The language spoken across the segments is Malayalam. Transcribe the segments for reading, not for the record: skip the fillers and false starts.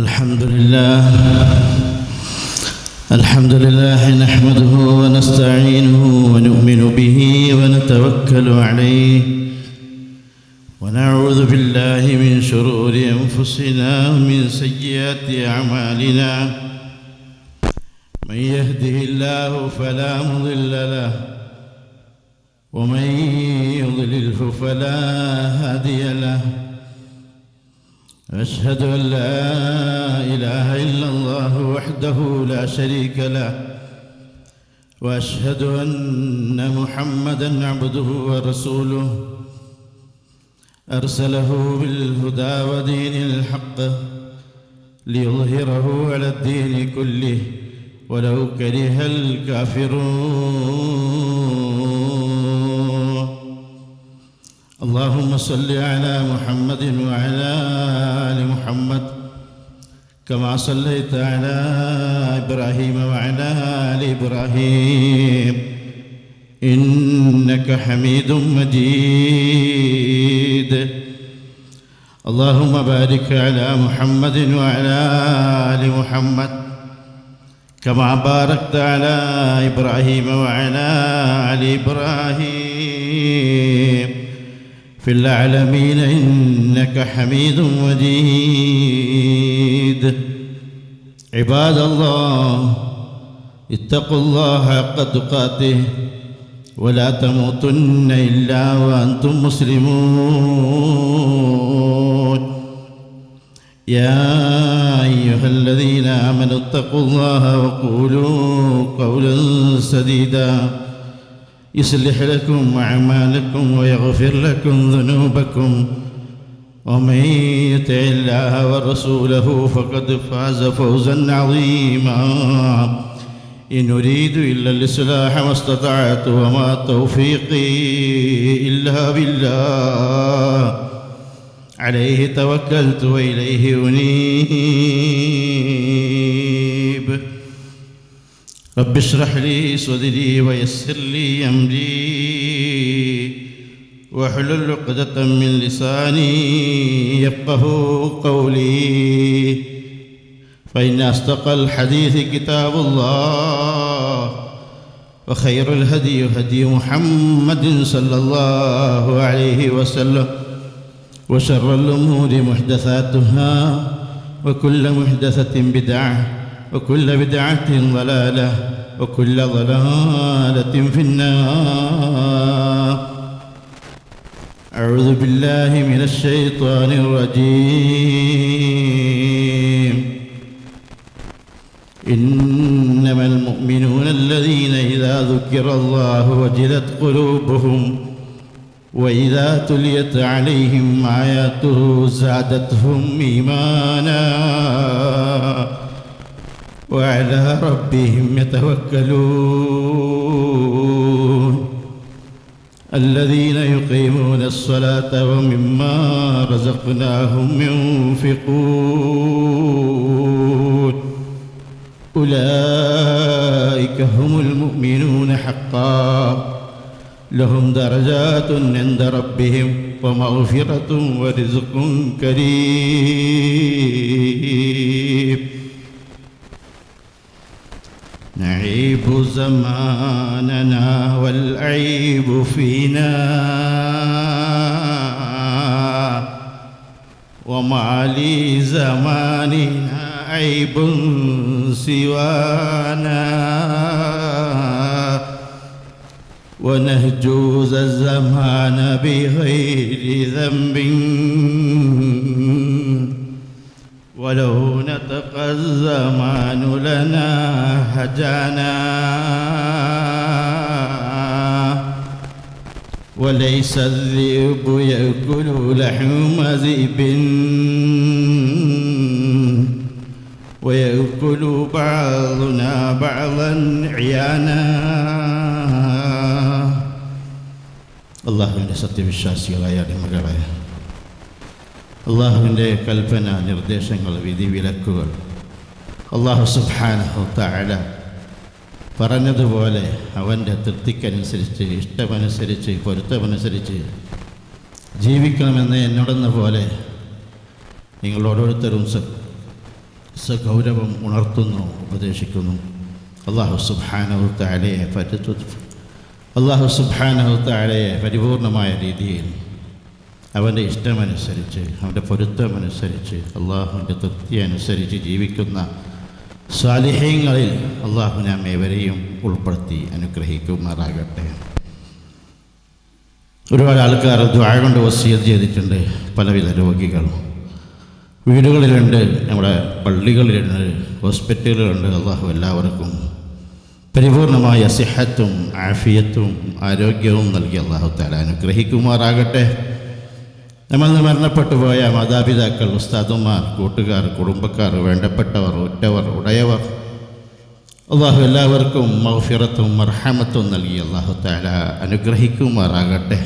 الحمد لله نحمده ونستعينه ونؤمن به ونتوكل عليه ونعوذ بالله من شرور أنفسنا ومن سيئات أعمالنا من يهده الله فلا مضل له ومن يضلله فلا هادي له أشهد أن لا إله إلا الله وحده لا شريك له وأشهد أن محمدًا عبده ورسوله أرسله بالهدى ودين الحق ليظهره على الدين كله ولو كره الكافرون. اللهم صل على محمد وعلى آل محمد كما صليت على إبراهيم وعلى آل إبراهيم إنك حميد مجيد. اللهم بارك على محمد وعلى آل محمد كما باركت على إبراهيم وعلى آل إبراهيم في العالمين إنك حميد مجيد. عباد الله اتقوا الله حق تقاته ولا تموتن إلا وأنتم مسلمون. يا أيها الذين آمنوا اتقوا الله وقولوا قولا سديدا يصلح لكم أعمالكم ويغفر لكم ذنوبكم ومن يطع الله ورسوله فقد فاز فوزا عظيما. إن أريد إلا الإصلاح ما استطعت وما توفيقي إلا بالله عليه توكلت وإليه أنيب. رب اشرح لي صدري ويسر لي أمري واحلل عقدة من لساني يفقه قولي. فإن أصدق الحديث كتاب الله وخير الهدي هدي محمد صلى الله عليه وسلم وشر الأمور محدثاتها وكل محدثة بدعة وكل بدعة ضلالة وكل ضلالة في النار. أعوذ بالله من الشيطان الرجيم. إنما المؤمنون الذين إذا ذكر الله وجلت قلوبهم وإذا تليت عليهم آياته زادتهم إيمانا وعلى ربهم يتوكلون. الذين يقيمون الصلاة ومما رزقناهم ينفقون أولئك هم المؤمنون حقا لهم درجات عند ربهم ومغفرة ورزق كريم. نعيب زماننا والعيب فينا وما لزماننا عيب سوانا ونهجوز الزمان بغير ذنب ولو نطق الزمان لنا هجانا وليس الذئب يأكل لحم ذئب ويأكل بعضنا بعضا عيانا. അള്ളാഹുവിൻ്റെ സത്യവിശ്വാസികളായ മകളെ, അള്ളാഹുവിൻ്റെ കൽപ്പന നിർദ്ദേശങ്ങൾ വിധിവിലക്കുകൾ അള്ളാഹു സുബ്ഹാനഹു തആല പറഞ്ഞതുപോലെ അവൻ്റെ തൃപ്തിക്കനുസരിച്ച് ഇഷ്ടമനുസരിച്ച് പൊരുത്തമനുസരിച്ച് ജീവിക്കണമെന്ന് എന്നോടെന്ന പോലെ നിങ്ങൾ ഓരോരുത്തരും സഗൗരവം ഉണർത്തുന്നു, ഉപദേശിക്കുന്നു. അല്ലാഹു സുബ്ഹാനഹു തആലയെ പരിപൂർണമായ രീതിയിൽ അവൻ്റെ ഇഷ്ടമനുസരിച്ച്, അവൻ്റെ പൊരുത്തമനുസരിച്ച്, അള്ളാഹുവിൻ്റെ തൃപ്തി അനുസരിച്ച് ജീവിക്കുന്ന സാലിഹീങ്ങളിൽ അള്ളാഹു നാം ഏവരെയും ഉൾപ്പെടുത്തി അനുഗ്രഹിക്കുമാറാകട്ടെ. ഒരുപാട് ആൾക്കാർ ദുആ കൊണ്ട് വസിയത്ത് ചെയ്തിട്ടുണ്ട്. പലവിധ രോഗികൾ വീടുകളിലുണ്ട്, നമ്മുടെ പള്ളികളിലുണ്ട്, ഹോസ്പിറ്റലുകളുണ്ട്. അള്ളാഹു എല്ലാവർക്കും പരിപൂർണമായ സിഹത്തും ആഫിയത്തും ആരോഗ്യവും നൽകി അള്ളാഹു തആല അനുഗ്രഹിക്കുമാറാകട്ടെ. നമ്മൾ മരണപ്പെട്ടു പോയ മാതാപിതാക്കൾ, ഉസ്താദുമാർ, കൂട്ടുകാർ, കുടുംബക്കാർ, വേണ്ടപ്പെട്ടവർ, ഉറ്റവർ, ഉടയവർ, അള്ളാഹു എല്ലാവർക്കും മഗ്ഫിറത്തും മർഹമത്തും നൽകി അള്ളാഹു തആല അനുഗ്രഹിക്കുമാറാകട്ടെ.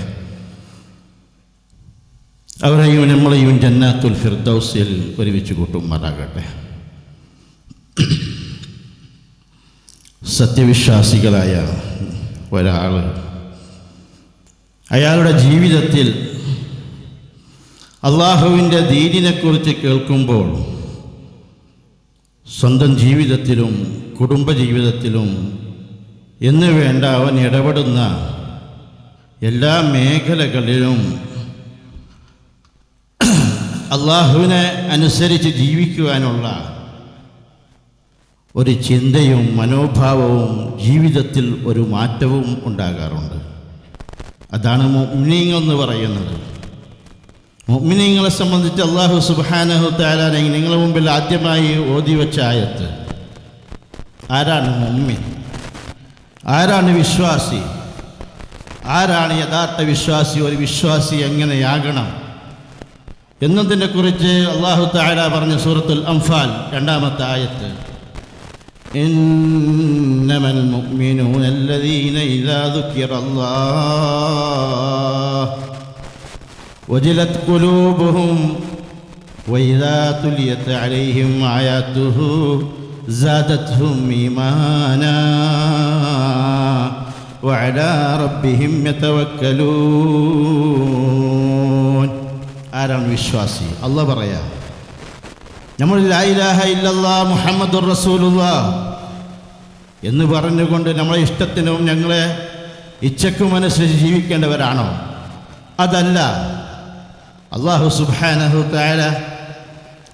അവരെയും നമ്മളെയും ജന്നാത്തുൽ ഫിർദൗസിൽ ഒരുമിച്ച് കൂട്ടുമാറാകട്ടെ. സത്യവിശ്വാസികളായ ഒരാൾ അയാളുടെ ജീവിതത്തിൽ അള്ളാഹുവിൻ്റെ ദീനിനെക്കുറിച്ച് കേൾക്കുമ്പോൾ സ്വന്തം ജീവിതത്തിലും കുടുംബജീവിതത്തിലും എന്ന് വേണ്ട അവൻ ഇടപെടുന്ന എല്ലാ മേഖലകളിലും അള്ളാഹുവിനെ അനുസരിച്ച് ജീവിക്കുവാനുള്ള ഒരു ചിന്തയും മനോഭാവവും ജീവിതത്തിൽ ഒരു മാറ്റവും ഉണ്ടാകാറുണ്ട്. അതാണ് മുഅ്മിനീങ്ങൾ എന്ന് പറയുന്നത്. മുഅ്മിനീങ്ങളെ സംബന്ധിച്ച് അല്ലാഹു സുബ്ഹാനഹു തആല നിങ്ങളുടെ മുമ്പിൽ ആദ്യമായി ഓതി വെച്ച ആയത്ത്, ആരാണ് മുഅ്മിൻ, ആരാണ് വിശ്വാസി, ആരാണ് യഥാർത്ഥ വിശ്വാസി, ഒരു വിശ്വാസി എങ്ങനെയാകണം എന്നതിനെക്കുറിച്ച് അല്ലാഹു തആല പറഞ്ഞ സൂറത്തുൽ അൻഫാൽ 2-ാമത്തെ ആയത്ത്, ഇന്നമൽ മുഅ്മിനൂന അല്ലദീന ഇദാ ദുകിറല്ലാഹ് വജിലത് ഖുലൂബുഹും വഇദാ തുലിയത് അലൈഹിം ആയാതുഹു സാദത്ഹും ഈമാനാ വഅലാ റബ്ബിഹിം യതവക്കലൂൻ. ആരാണ് വിശ്വാസി? അല്ലാഹ് പറയാ, നമ്മൾ ലാ ഇലാഹ ഇല്ലല്ലാഹ് മുഹമ്മദുർ റസൂലുള്ളാഹ് എന്ന് പറഞ്ഞുകൊണ്ട് നമ്മളെ ഇഷ്ടത്തിനും ഞങ്ങളെ ഇച്ഛക്കും അനുസരിച്ച് ജീവിക്കേണ്ടവരാണോ? അതല്ല. അല്ലാഹു സുബ്ഹാനഹു തആല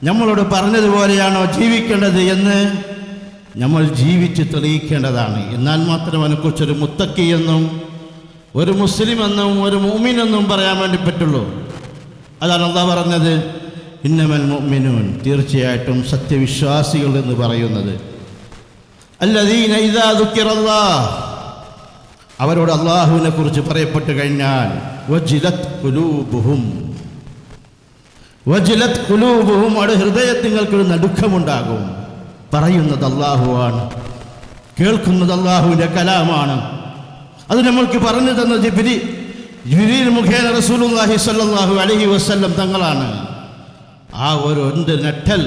നമ്മളോട് പറഞ്ഞതുപോലെയാണോ ജീവിക്കേണ്ടത് എന്ന് നമ്മൾ ജീവിച്ച് തെളിയിക്കേണ്ടതാണ്. എന്നാൽ മാത്രമേ അതിനെക്കുറിച്ചൊരു മുത്തക്കി എന്നും ഒരു മുസ്ലിം എന്നും ഒരു മുഅ്മിൻ എന്നും പറയാൻ വേണ്ടി പറ്റുള്ളൂ. അതാണ് അല്ലാഹു പറഞ്ഞത്, ഇന്നമൽ മുഅ്മിനൂൻ, തീർച്ചയായിട്ടും സത്യവിശ്വാസികൾ എന്ന് പറയുന്നത് അല്ലദീന ഇദാ ദുകിറല്ലാഹ്, അവരോട് അല്ലാഹുവിനെ കുറിച്ച് പറയപ്പെട്ട് കഴിഞ്ഞാൽ വജിലത് ഖുലൂബുഹും, വജിലത് ഖുലൂബുഹും, അവിടെ ഹൃദയത്തിങ്ങൾക്കൊരു നടുക്കമുണ്ടാകും. പറയുന്നത് അല്ലാഹുവാണ്, കേൾക്കുന്നത് അല്ലാഹുവിൻ്റെ കലാമാണ്. അത് നമ്മൾക്ക് പറഞ്ഞു തന്ന ജിബ്രീൽ മുഖേന റസൂലുള്ളാഹി സ്വല്ലല്ലാഹു അലൈഹി വസല്ലം തങ്ങളാണ്. ആ ഒരു നെട്ടൽ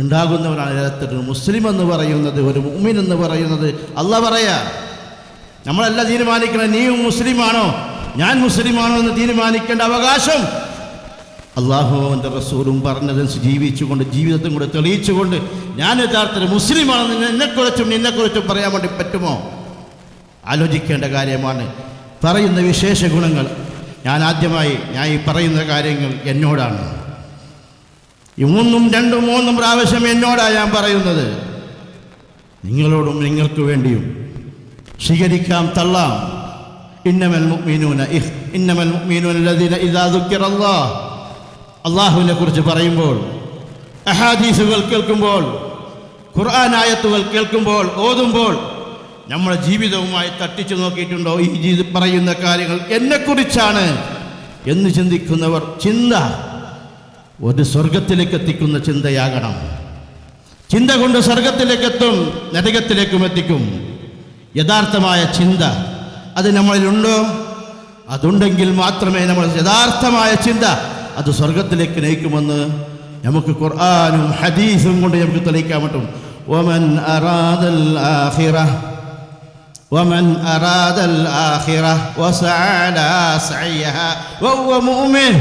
ഉണ്ടാകുന്നവരാണ് യഥാർത്ഥത്തിൽ മുസ്ലിം എന്ന് പറയുന്നത്, ഒരു മുഅ്മിൻ എന്ന് പറയുന്നത്. അല്ലാഹ് പറയാ, നമ്മളല്ല തീരുമാനിക്കണം നീയും മുസ്ലിമാണോ ഞാൻ മുസ്ലിമാണോ എന്ന് തീരുമാനിക്കേണ്ട അവകാശം അല്ലാഹുവിൻ്റെ റസൂലും പറഞ്ഞതനുസരിച്ച് ജീവിച്ചുകൊണ്ട്, ജീവിതത്തും കൂടെ തെളിയിച്ചുകൊണ്ട് ഞാൻ യഥാർത്ഥത്തിൽ മുസ്ലിമാണെന്ന് നിന്നെക്കുറിച്ചും പറയാൻ വേണ്ടി പറ്റുമോ? ആലോചിക്കേണ്ട കാര്യമാണ്. പറയുന്ന വിശേഷ ഗുണങ്ങൾ, ഞാൻ ഈ പറയുന്ന കാര്യങ്ങൾ എന്നോടാണ്. ഈ 3 പ്രാവശ്യം എന്നോടാണ് ഞാൻ പറയുന്നത്. നിങ്ങളോടും നിങ്ങൾക്ക് വേണ്ടിയും സ്വീകരിക്കാം, തള്ളാം. ഇന്നമൽ മുഅ്മിനൂന അല്ലദീന ഇദാ ദുകിറല്ലാഹ്, അല്ലാഹുവിനെ കുറിച്ച് പറയുമ്പോൾ, അഹാദീസുകൾ കേൾക്കുമ്പോൾ, ഖുർആൻ ആയത്തുകൾ കേൾക്കുമ്പോൾ, ഓതുമ്പോൾ നമ്മുടെ ജീവിതവുമായി തട്ടിച്ചു നോക്കിയിട്ടുണ്ടോ? ഈ പറയുന്ന കാര്യങ്ങൾ എന്നെക്കുറിച്ചാണ് എന്ന് ചിന്തിക്കുന്നവർ ചിന്ത ഒരു സ്വർഗത്തിലേക്ക് എത്തിക്കുന്ന ചിന്തയാകണം. ചിന്ത കൊണ്ട് സ്വർഗത്തിലേക്കെത്തും, നരകത്തിലേക്കും എത്തിക്കും. യഥാർത്ഥമായ ചിന്ത അത് നമ്മളിലുണ്ടോ? അതുണ്ടെങ്കിൽ മാത്രമേ നമ്മൾ യഥാർത്ഥമായ ചിന്ത അത് സ്വർഗത്തിലേക്ക് നയിക്കുമെന്ന് നമുക്ക് ഖുർആനും ഹദീസും കൊണ്ട് നമുക്ക് തെളിയിക്കാൻ പറ്റും. വമൻ അറാദൽ ആഖിറ വസഅ ലാ സഅയഹ വഹുവ മുഅ്മിൻ,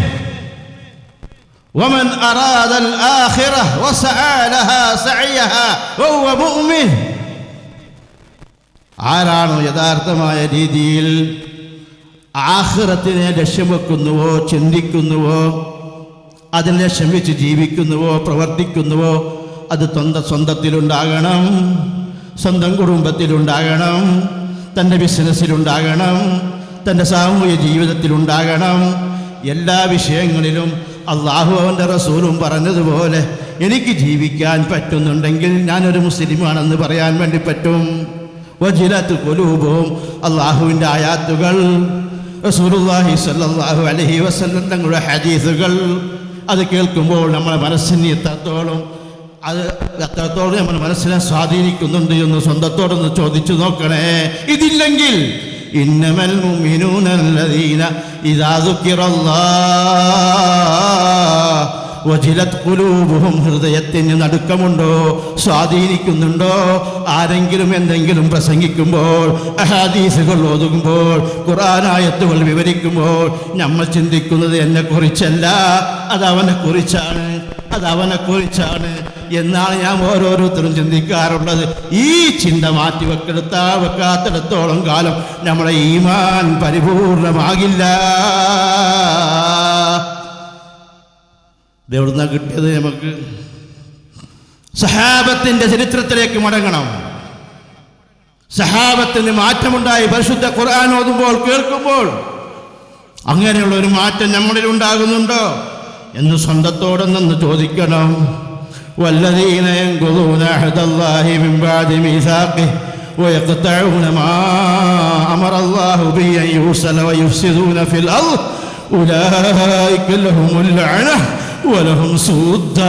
ومن أراد الآخرة وسعى لها سعيها وهو مؤمن. ആരാണോ യഥാർത്ഥമായ രീതിയിൽ ആഖിറത്തിനെ ലക്ഷ്യം വെക്കുന്നുവോ, ചിന്തിക്കുന്നുവോ, അതിനെ ലക്ഷ്യം വെച്ച് ജീവിക്കുന്നുവോ, പ്രവർത്തിക്കുന്നുവോ, അത് സ്വന്തത്തിലുണ്ടാകണം, സ്വന്തം കുടുംബത്തിലുണ്ടാകണം, തൻ്റെ ബിസിനസ്സിലുണ്ടാകണം, തൻ്റെ സാമൂഹ്യ ജീവിതത്തിലുണ്ടാകണം. എല്ലാ വിഷയങ്ങളിലും അള്ളാഹു അവൻ്റെ റസൂലും പറഞ്ഞതുപോലെ എനിക്ക് ജീവിക്കാൻ പറ്റുന്നുണ്ടെങ്കിൽ ഞാനൊരു മുസ്ലിമാണെന്ന് പറയാൻ വേണ്ടി പറ്റും. വജിലത്ത് ഖുലൂബുഹും, അള്ളാഹുവിൻ്റെ ആയാത്തുകൾ, റസൂലുള്ളാഹി സ്വല്ലല്ലാഹു അലൈഹി വസല്ലം തങ്ങളുടെ ഹദീസുകൾ, അത് കേൾക്കുമ്പോൾ നമ്മുടെ മനസ്സിനെ എത്രത്തോളം നമ്മുടെ മനസ്സിനെ സ്വാധീനിക്കുന്നുണ്ട് എന്ന് സ്വന്തത്തോടൊന്ന് ചോദിച്ചു നോക്കണേ. ഇതില്ലെങ്കിൽ ഇന്നമൽ മുഅ്മിനൂന അല്ലദീന ഇദാ ദുക്കിറല്ലാഹ് വജിലത് ഖുലൂബുഹും, ഹൃദയത്തിന് നടുക്കമുണ്ടോ, സ്വാധീനിക്കുന്നുണ്ടോ? ആരെങ്കിലും എന്തെങ്കിലും പ്രസംഗിക്കുമ്പോൾ, ഹദീസുകൾ ഓതുമ്പോൾ, ഖുർആനായത്തുകൾ വിവരിക്കുമ്പോൾ നമ്മൾ ചിന്തിക്കുന്നത് എന്നെക്കുറിച്ചല്ല, അതവനെക്കുറിച്ചാണ് എന്നാണ് ഞാൻ ഓരോരുത്തരും ചിന്തിക്കാറുള്ളത്. ഈ ചിന്ത മാറ്റി വെക്കാത്തിടത്തോളം കാലം നമ്മുടെ ഈമാൻ പരിപൂർണമാകില്ല. ഇതെവിടുന്നാ കിട്ടിയത്? നമുക്ക് സഹാബത്തിൻ്റെ ചരിത്രത്തിലേക്ക് മടങ്ങണം. സഹാബത്തിന് മാറ്റമുണ്ടായി പരിശുദ്ധ ഖുർആൻ ഓതുമ്പോൾ, കേൾക്കുമ്പോൾ. അങ്ങനെയുള്ള ഒരു മാറ്റം നമ്മളിൽ ഉണ്ടാകുന്നുണ്ടോ എന്ന് സ്വന്തത്തോടൊന്ന് ചോദിക്കണം. വല്ലദീന യൻഖുദൂന അഹദല്ലാഹി മിൻ ബഅദി മീസാഖിഹി വയഖ്തഊന മാ അമറല്ലാഹു ബിഹി അൻ യൂസല വയുഫ്സിദൂന ഫിൽ അർദ് ഉലൈക ലഹുമുൽ ലഅന വലഹും സൂദ്ദാർ.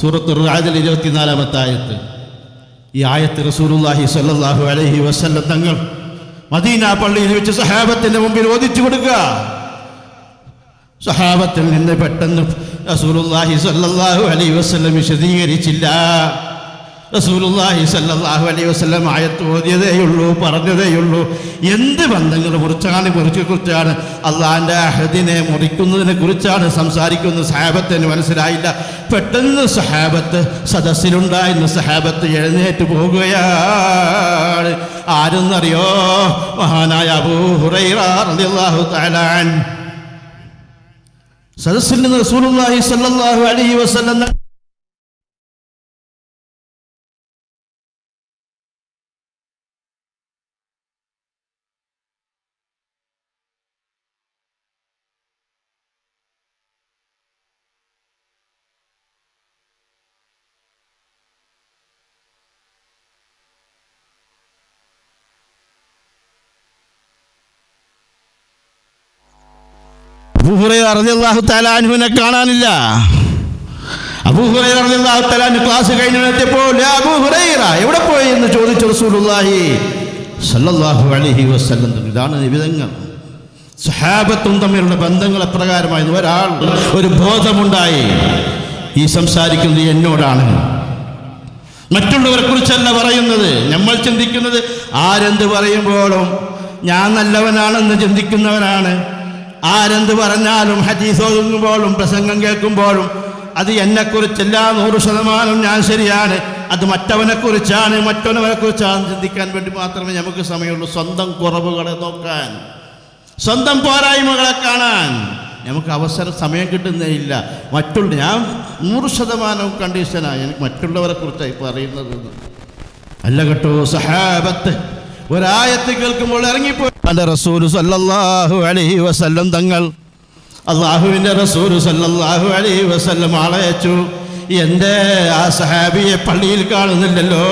സൂറത്തുർ റഅദിൽ 24-ാമത്തെ ആയത്ത്. ഈ ആയത്ത് റസൂലുള്ളാഹി സ്വല്ലല്ലാഹു അലൈഹി വസല്ലം തങ്ങൾ മദീന പള്ളിയിൽ വെച്ച് സഹാബത്തിന്റെ മുമ്പിൽ ഓദിച്ചു കൊടുക്കുക. സഹാബത്തിൽ നിന്ന് പെട്ടെന്ന് റസൂലുള്ളാഹി സ്വല്ലല്ലാഹു അലൈഹി വസല്ലം വിശദീകരിച്ചില്ല. റസൂലുള്ളാഹി സ്വല്ലല്ലാഹു അലൈഹി വസല്ലം ആയത്ത് ഓതിയതേയുള്ളൂ, പറഞ്ഞതേയുള്ളൂ. എന്ത് ബന്ധങ്ങളെ കുറിച്ചാണ് അള്ളാഹിൻ്റെ അഹദിനെ മുറിക്കുന്നതിനെ കുറിച്ചാണ് സംസാരിക്കുന്നത്. സഹാബത്തിന് മനസ്സിലായില്ല. പെട്ടെന്ന് സഹാബത്ത്, സദസ്സിലുണ്ടായിരുന്ന സഹാബത്ത് എഴുന്നേറ്റ് പോകുകയാണ്. ആരെന്നറിയോ? മഹാനായ അബൂ ഹുറൈറ റളിയല്ലാഹു തആല അൻഹു. സദസ്സിൽ നിന്ന് റസൂലുള്ളാഹി സ്വല്ലല്ലാഹു അലൈഹി വസല്ലം അബൂ ഹുറൈറ റളിയല്ലാഹു തആല അൻഹുവിനെ കാണാനില്ല. അബൂ ഹുറൈറ റളിയല്ലാഹു തആല അൻഹു ക്ലാസ് കഴിഞ്ഞെത്തിയപ്പോൾ യാ അബൂ ഹുറൈറ എവിടെ പോയി എന്ന് ചോദിച്ചു റസൂലുള്ളാഹി സ്വല്ലല്ലാഹു അലൈഹി വസല്ലം. ഇതാണ് നിബിധങ്ങൾ. സഹാബത്തും തമ്മിലുള്ള ബന്ധങ്ങൾ എപ്രകാരമായിരുന്നു. ഒരു ബോധമുണ്ടായി, ഈ സംസാരിക്കുന്നത് എന്നോടാണ്, മറ്റുള്ളവരെ കുറിച്ചല്ല പറയുന്നത്. നമ്മൾ ചിന്തിക്കുന്നത് ആരെന്ത് പറയുമ്പോഴും ഞാൻ നല്ലവനാണെന്ന് ചിന്തിക്കുന്നവരാണ്. ആരെന്ത് പറഞ്ഞാലും ഹദീസ് ഓതുമ്പോഴും പ്രസംഗം കേൾക്കുമ്പോഴും അത് എന്നെക്കുറിച്ചല്ല, 100% ഞാൻ ശരിയാണ്, അത് മറ്റവനെക്കുറിച്ചാണ് ചിന്തിക്കാൻ വേണ്ടി മാത്രമേ നമുക്ക് സമയമുള്ളൂ. സ്വന്തം കുറവുകളെ നോക്കാൻ, സ്വന്തം പോരായ്മകളെ കാണാൻ നമുക്ക് സമയം കിട്ടുന്നേ ഇല്ല. ഞാൻ 100% കണ്ടീഷനാണ് എനിക്ക് മറ്റുള്ളവരെ കുറിച്ചായി പറയുന്നത്. അല്ല കേട്ടോ, സഹാബത്ത് ഒരായത്ത് കേൾക്കുമ്പോൾ ഇറങ്ങിപ്പോയി. അല്ല റസൂൽ സല്ലല്ലാഹു അലൈഹി വസല്ലം തങ്ങൾ, അള്ളാഹുവിൻ്റെ റസൂൽ സല്ലല്ലാഹു അലൈഹി വസല്ലം ആളയച്ചു. എൻ്റെ ആ സഹാബിയെ പള്ളിയിൽ കാണുന്നില്ലല്ലോ,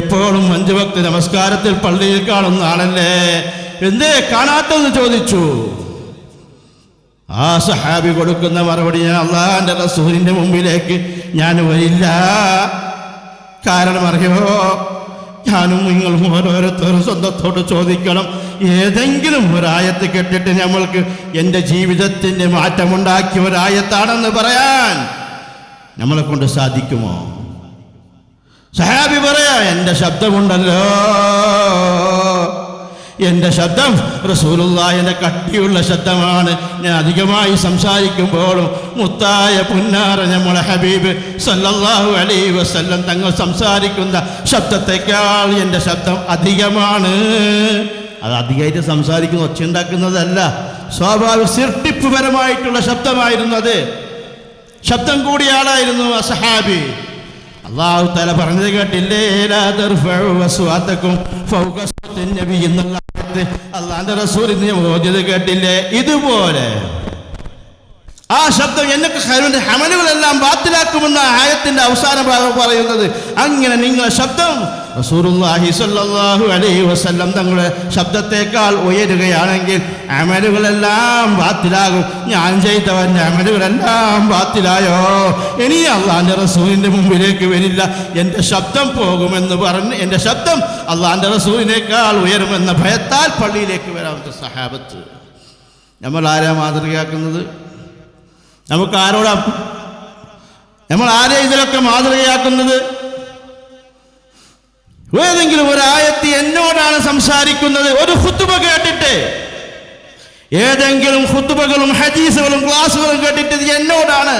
എപ്പോഴും 5 വക്ത് നമസ്കാരത്തിൽ പള്ളിയിൽ കാണുന്ന ആളല്ലേ, എന്തേ കാണാത്തെന്ന് ചോദിച്ചു. ആ സഹാബി കൊടുക്കുന്ന മറുപടി, ഞാൻ അള്ളാഹിൻ്റെ റസൂലിൻ്റെ മുമ്പിലേക്ക് ഞാൻ വരില്ല. കാരണം അറിയോ, ഞാനും നിങ്ങളും ഓരോരുത്തരും സ്വന്തത്തോട് ചോദിക്കണം. ഏതെങ്കിലും ഒരായത്ത് കേട്ടിട്ട് നമ്മൾക്ക് എൻ്റെ ജീവിതത്തിൻ്റെ മാറ്റമുണ്ടാക്കിയ ഒരായത്താണെന്ന് പറയാൻ നമ്മളെ കൊണ്ട് സാധിക്കുമോ? സഹാബി പറയാ, എൻ്റെ ശബ്ദമുണ്ടല്ലോ, എൻ്റെ ശബ്ദം റസൂലുള്ളാഹിയുടെ കട്ടിയുള്ള ശബ്ദമാണ്. ഞാൻ അധികമായി സംസാരിക്കുമ്പോഴും മുത്തായ പുന്നാര നമ്മുടെ ഹബീബ് സല്ലല്ലാഹു അലൈഹി വസല്ലം തങ്ങൾ സംസാരിക്കുന്ന ശബ്ദത്തെക്കാൾ എൻ്റെ ശബ്ദം അധികമാണ്. അത് അധികമായിട്ട് സംസാരിക്കുന്ന ഒച്ചയുണ്ടാക്കുന്നതല്ല, സ്വാഭാവിക സൃഷ്ടിപ്പുപരമായിട്ടുള്ള ശബ്ദമായിരുന്നത്. ശബ്ദം കൂടിയ ആളായിരുന്നു ആ സഹാബി. അല്ലാഹു തആല പറഞ്ഞത് കേട്ടില്ലേ, ലാ തർഫഉ അസ്വാതകും ഫൗക സൗത്തിൻ നബി എന്നുള്ള ആയത്ത് അല്ലാഹുവിന്റെ റസൂലിനെ ഓതിയത് കേട്ടില്ലേ? ഇതുപോലെ ആ ശബ്ദം എന്നൊക്കെ അമലുകളെല്ലാം ബാത്തിലാക്കുമെന്ന ആയത്തിന്റെ അവസാന ഭാഗം പറയുന്നത്. അങ്ങനെ നിങ്ങളുടെ ശബ്ദം റസൂലുള്ളാഹി സ്വല്ലല്ലാഹു അലൈഹി വസല്ലം തങ്ങളുടെ ശബ്ദത്തേക്കാൾ ഉയരുകയാണെങ്കിൽ അമലുകളെല്ലാം ബാത്തിലാകും. ഞാൻ ചെയ്തവൻ്റെ അമലുകളെല്ലാം ബാത്തിലായോ, ഇനി അള്ളാഹിൻ്റെ റസൂലിൻ്റെ മുമ്പിലേക്ക് വരില്ല, എൻ്റെ ശബ്ദം പോകുമെന്ന് പറഞ്ഞ് എൻ്റെ ശബ്ദം അള്ളാഹിൻ്റെ റസൂലിനേക്കാൾ ഉയരുമെന്ന ഭയത്താൽ പള്ളിയിലേക്ക് വരാവുന്ന സഹാബത്ത്. നമ്മൾ ആരാ മാതൃകയാക്കുന്നത്? നമുക്ക് ആരോടാ, നമ്മൾ ആരെയും ഇതിലൊക്കെ മാതൃകയാക്കുന്നത്? ഏതെങ്കിലും ഒരായത്ത് എന്നോടാണ് സംസാരിക്കുന്നത്. ഒരു ഖുതുബ കേട്ടിട്ട്, ഏതെങ്കിലും ഖുതുബകളും ഹദീസുകളും ക്ലാസുകളും കേട്ടിട്ട് ഇത് എന്നോടാണ്,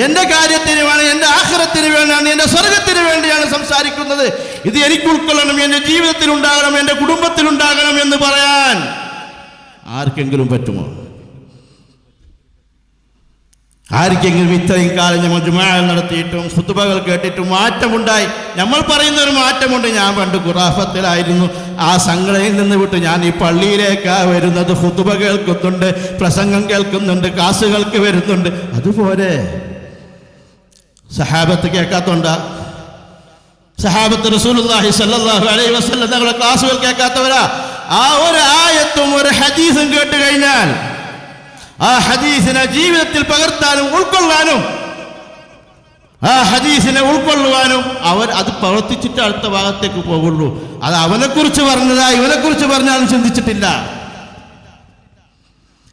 എൻ്റെ കാര്യത്തിന് വേണം, എൻ്റെ ആഖിറത്തിന് വേണ്ടിയാണ്, എൻ്റെ സ്വർഗത്തിന് വേണ്ടിയാണ് സംസാരിക്കുന്നത്, ഇത് എനിക്ക് ഉൾക്കൊള്ളണം, എൻ്റെ ജീവിതത്തിൽ ഉണ്ടാകണം, എൻ്റെ കുടുംബത്തിൽ ഉണ്ടാകണം എന്ന് പറയാൻ ആർക്കെങ്കിലും പറ്റുമോ? ആർക്കെങ്കിലും ഇത്രയും കാലം നമ്മൾ ജുമാഅ നടത്തിയിട്ടും ഖുതുബകൾ കേട്ടിട്ടും മാറ്റമുണ്ടായി? നമ്മൾ പറയുന്നൊരു മാറ്റമുണ്ട്. ഞാൻ പണ്ട് ഖുറാഫത്തിലായിരുന്നു, ആ സംഘടനയിൽ നിന്ന് വിട്ട് ഞാൻ ഈ പള്ളിയിലേക്കാണ് വരുന്നത്, ഖുതുബ കേൾക്കുന്നുണ്ട്, പ്രസംഗം കേൾക്കുന്നുണ്ട്, ക്ലാസുകൾക്ക് വരുന്നുണ്ട്. അതുപോലെ സഹാബത്ത് കേൾക്കാത്തോണ്ടാ? സഹാബത്ത് റസൂലുള്ളാഹി സ്വല്ലല്ലാഹു അലൈഹി വസല്ലം തങ്ങളുടെ ക്ലാസുകൾ കേൾക്കാത്തവരാ? ആ ഒരു ആയത്തും ഒരു ഹദീസും കേട്ട് കഴിഞ്ഞാൽ ആ ഹദീസിനെ ജീവിതത്തിൽ പകർത്താനും ഉൾക്കൊള്ളാനും, ആ ഹദീസിനെ ഉൾക്കൊള്ളുവാനും അവർ അത് പ്രവർത്തിച്ചിട്ട് അടുത്ത ഭാഗത്തേക്ക് പോകുള്ളൂ. അത് അവനെക്കുറിച്ച് പറഞ്ഞതാ ഇവനെക്കുറിച്ച് പറഞ്ഞാലും ചിന്തിച്ചിട്ടില്ല.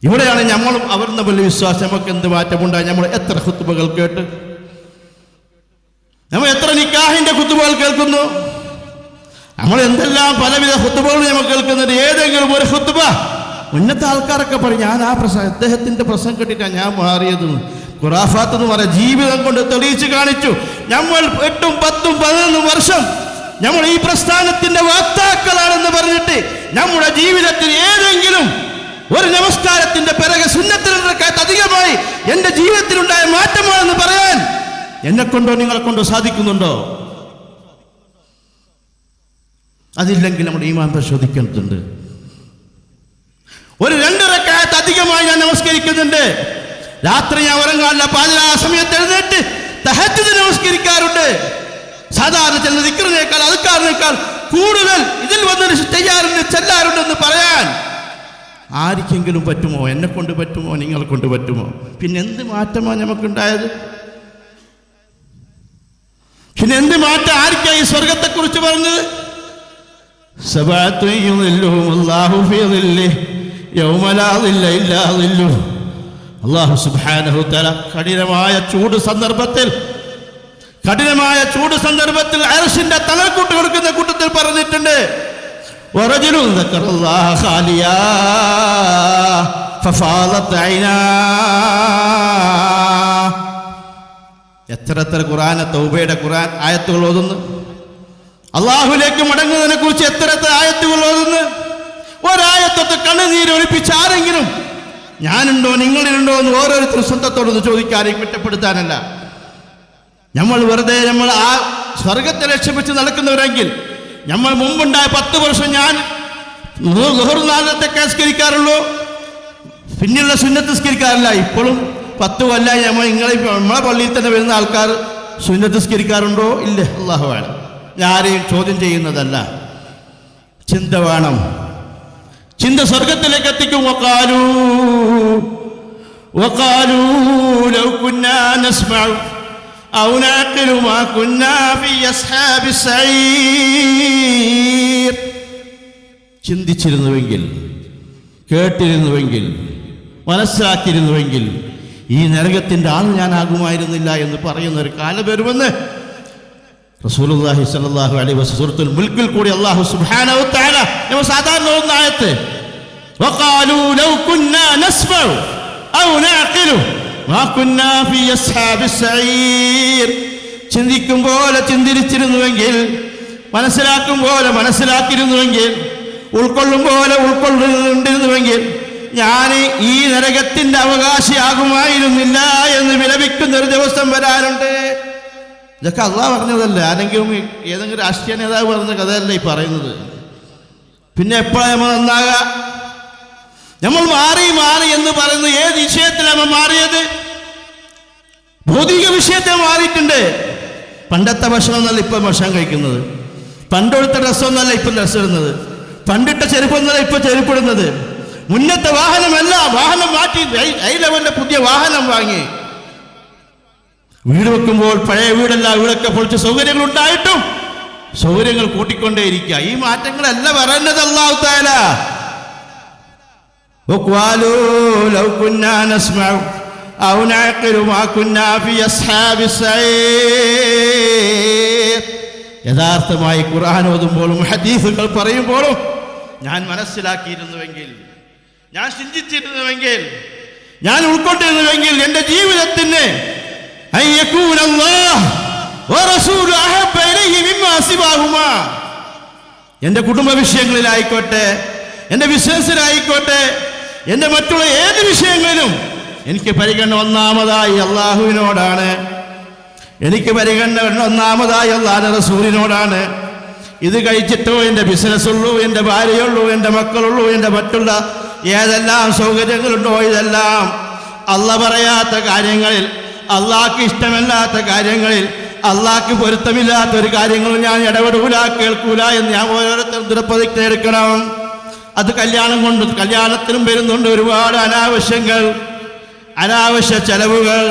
ഇവിടെയാണ് നമ്മളും അവർ തമ്മിൽ വിശ്വാസം. നമുക്ക് എന്ത് മാറ്റമുണ്ടായി? നമ്മൾ എത്ര ഖുതുബകൾ കേട്ട്, നമ്മൾ എത്ര നിക്കാഹിന്റെ ഖുതുബകൾ കേൾക്കുന്നു, നമ്മൾ എന്തെല്ലാം പലവിധ ഖുതുബകൾ നമ്മൾ കേൾക്കുന്നുണ്ട്. ഏതെങ്കിലും ഒരു ഖുതുബ ഉന്നത ആൾക്കാരൊക്കെ പറയും, ഞാൻ ആ അദ്ദേഹത്തിന്റെ പ്രസംഗം കേട്ടിട്ടാണ് ഞാൻ മാറിയത്. ഖുറാഫാത്ത് എന്ന് പറയാം, ജീവിതം കൊണ്ട് തെളിയിച്ച് കാണിച്ചു. നമ്മൾ 8, 10, 11 വർഷം നമ്മൾ ഈ പ്രസ്ഥാനത്തിന്റെ വക്താക്കളാണെന്ന് പറഞ്ഞിട്ട് നമ്മുടെ ജീവിതത്തിൽ ഏതെങ്കിലും ഒരു നമസ്കാരത്തിന്റെ പിറകെ സുന്നത്തിനൊക്കെ അധികമായി എൻ്റെ ജീവിതത്തിലുണ്ടായ മാറ്റമാണെന്ന് പറയാൻ എന്നെക്കൊണ്ടോ നിങ്ങളെ കൊണ്ടോ സാധിക്കുന്നുണ്ടോ? അതില്ലെങ്കിൽ നമ്മുടെ ഈമാൻ പരിശോധിക്കേണ്ടതുണ്ട്. ഒരു 2 റക്അത്ത് അധികമായി ഞാൻ നമസ്കരിക്കുന്നുണ്ട്. രാത്രി ഞാൻ ഉറങ്ങാനുള്ള പാതിരാ സമയത്ത് എഴുന്നേറ്റ് തഹജ്ജുദ് നമസ്കരിക്കാറുണ്ട്. സാധാരണ ചില ദിക്റിനേക്കാൾ അദ്കാറിനേക്കാൾ കൂടുതൽ ഇതിൽ വന്നൊരു ചെയ്യാറുണ്ട്, ചെല്ലാറുണ്ടെന്ന് പറയാൻ ആർക്കെങ്കിലും പറ്റുമോ? എന്നെ കൊണ്ട് പറ്റുമോ? നിങ്ങളെ കൊണ്ട് പറ്റുമോ? പിന്നെ എന്ത് മാറ്റമാണ് നമുക്കുണ്ടായത്? പിന്നെ എന്ത് മാറ്റം? ആർക്കായി സ്വർഗത്തെക്കുറിച്ച് പറഞ്ഞത്? അല്ലാഹു സുബ്ഹാനഹു വതആല കഠിനമായ ചൂട് സന്ദർഭത്തിൽ അർശിന്റെ തലക്കൂട്ട് കൊടുക്കുന്ന കൂട്ടത്തിൽ പറഞ്ഞിട്ടുണ്ട്, വറജുലുൻ ദക്കറല്ലാഹ ഖാലിയാ ഫഫാദത് ഐനാ. എത്ര ഖുർആന തൗബയുടെ ഖുർആൻ ആയത്തുകൾ ഓതുന്നു, അള്ളാഹുലേക്ക് മടങ്ങുന്നതിനെ കുറിച്ച് എത്ര ആയത്തുകൾ ഓതുന്നു. ഒരായത്തൊക്കെ കണ്ണുനീര് ഒളിപ്പിച്ച ആരെങ്കിലും ഞാനുണ്ടോ നിങ്ങളിലുണ്ടോ എന്ന് ഓരോരുത്തരും സ്വന്തത്തോടൊന്ന് ചോദിക്കാനും കുറ്റപ്പെടുത്താനല്ല. നമ്മൾ വെറുതെ നമ്മൾ ആ സ്വർഗത്തെ ലക്ഷ്യം വെച്ച് നടക്കുന്നവരെങ്കിൽ, നമ്മൾ മുമ്പുണ്ടായ 10 വർഷം ഞാൻ ളുഹർ നാലത്തെ നിസ്കരിക്കാറുള്ളൂ, പിന്നെയുള്ള സുന്നത്ത് നിസ്കരിക്കാറില്ല. ഇപ്പോഴും 10 കൊല്ലമായി നമ്മളെ പള്ളിയിൽ തന്നെ വരുന്ന ആൾക്കാർ സുന്നത്ത് നിസ്കരിക്കാറുണ്ടോ? ഇല്ല. അല്ലാഹു അഅലം. ആരെയും ചോദ്യം ചെയ്യുന്നതല്ല. ചിന്ത വേണം. ചിന്ത സ്വർഗത്തിലേക്ക് എത്തിക്കും. വഖാലൂ ലൗ കുന്നാ നസ്മഉ ഔ നഅഖിലു മാ കുന്നാ ഫീ അസ്ഹാബിസ് സഈർ. ചിന്തിച്ചിരുന്നുവെങ്കിൽ, കേട്ടിരുന്നുവെങ്കിൽ, മനസ്സിലാക്കിയിരുന്നുവെങ്കിൽ ഈ നരകത്തിൻ്റെ ആൾ ഞാനാകുമായിരുന്നില്ല എന്ന് പറയുന്ന ഒരു കാലം വരുമെന്ന് റസൂലുള്ളാഹി സ്വല്ലല്ലാഹു അലൈഹി വസല്ലം സൂറത്തുൽ മുൽക്കിൽ കൂടി അല്ലാഹു സുബ്ഹാനഹു വ തആല നമ്മൾ സാധാരണ ഓതുന്ന ആയത്ത് വഖാലൂ ലൗ കുന്നാ നസ്മഉ ഔ നഅഖിലു മാ കുന്നാ ഫീ അസ്ഹാബിസ് സഈർ. ചിന്തിക്കും പോലെ ചിന്തിച്ചിരുന്നുവെങ്കിൽ, മനസ്സിലാക്കും പോലെ മനസ്സിലാക്കിയിരുന്നുവെങ്കിൽ, ഉൾക്കൊള്ളും പോലെ ഉൾക്കൊള്ളുന്നുണ്ടിരുന്നുവെങ്കിൽ ഞാൻ ഈ നരകത്തിന്റെ അവകാശിയാകുമായിരുന്നില്ല എന്ന് വിലപിക്കുന്ന ഒരു ദിവസം വരാനുണ്ട്. ഇതൊക്കെ അള്ളാഹ് പറഞ്ഞതല്ല, ആരെങ്കിലും ഏതെങ്കിലും രാഷ്ട്രീയ നേതാവ് പറഞ്ഞ കഥയല്ല ഈ പറയുന്നത്. പിന്നെ എപ്പോഴാണ് നമ്മൾ നന്നാകുക? നമ്മൾ മാറി മാറി എന്ന് പറയുന്നത് ഏത് വിഷയത്തിലാണ് നമ്മൾ മാറിയത്? ഭൗതിക വിഷയത്തിൽ മാറിയിട്ടുണ്ട്. പണ്ടത്തെ ഭക്ഷണം എന്നല്ല ഇപ്പം ഭക്ഷണം കഴിക്കുന്നത്, പണ്ടെടുത്ത ഡ്രസ്സൊന്നല്ല ഇപ്പം ഡ്രസ്സ് ഇടുന്നത്, പണ്ടിട്ട ചെരുപ്പൊന്നല്ല ഇപ്പം ചെരുപ്പിടുന്നത്, മുന്നത്തെ വാഹനമല്ല, വാഹനം മാറ്റി ഹൈ ലെവലിന്റെ പുതിയ വാഹനം വാങ്ങി. വീട് വെക്കുമ്പോൾ പഴയ വീടല്ല, വീടൊക്കെ പൊളിച്ച് സൗകര്യങ്ങൾ ഉണ്ടായിട്ടും സൗകര്യങ്ങൾ കൂട്ടിക്കൊണ്ടേയിരിക്കുക. ഈ മാറ്റങ്ങളല്ല പറയുന്നത് അല്ലാഹു തആല. വഖാലൂ ലൗ കുന്നാ നസ്മഉ ഔ നഅഖിലു മാ കുന്നാ ഫീ അസ്ഹാബിസ് സഈർ. യഥാർത്ഥമായി ഖുർആൻ ഓതുമ്പോഴും ഹദീസുകൾ പറയുമ്പോഴും ഞാൻ മനസ്സിലാക്കിയിരുന്നുവെങ്കിൽ, ഞാൻ ചിന്തിച്ചിരുന്നുവെങ്കിൽ, ഞാൻ ഉൾക്കൊണ്ടിരുന്നുവെങ്കിൽ എൻ്റെ ജീവിതത്തിന് എൻ്റെ കുടുംബ വിഷയങ്ങളിലായിക്കോട്ടെ, എൻ്റെ ബിസിനസ്സിലായിക്കോട്ടെ, എൻ്റെ മറ്റുള്ള ഏത് വിഷയങ്ങളിലും എനിക്ക് പരിഗണന ഒന്നാമതായി അള്ളാഹുവിനോടാണ്. എനിക്ക് പരിഗണന ഒന്നാമതായി അള്ളാഹുവിന്റെ റസൂലിനോടാണ്. ഇത് കഴിച്ചിട്ടോ എൻ്റെ ബിസിനസ്സുള്ളൂ, എൻ്റെ ഭാര്യയുള്ളൂ, എൻ്റെ മക്കളുള്ളൂ, എൻ്റെ മറ്റുള്ള ഏതെല്ലാം സൗകര്യങ്ങളുണ്ടോ ഇതെല്ലാം അള്ളാഹ് പറയാത്ത കാര്യങ്ങളിൽ, അള്ളാഹ്ക്ക് ഇഷ്ടമല്ലാത്ത കാര്യങ്ങളിൽ, അള്ളാഹ്ക്ക് പൊരുത്തമില്ലാത്ത ഒരു കാര്യങ്ങളും ഞാൻ ഇടപെടൂല, കേൾക്കൂല എന്ന് ഞാൻ ഓരോരുത്തരും ദൃഢപ്രതിജ്ഞ എടുക്കണം. അത് കല്യാണത്തിനും വരുന്നുണ്ട് ഒരുപാട് അനാവശ്യങ്ങൾ, അനാവശ്യ ചെലവുകൾ.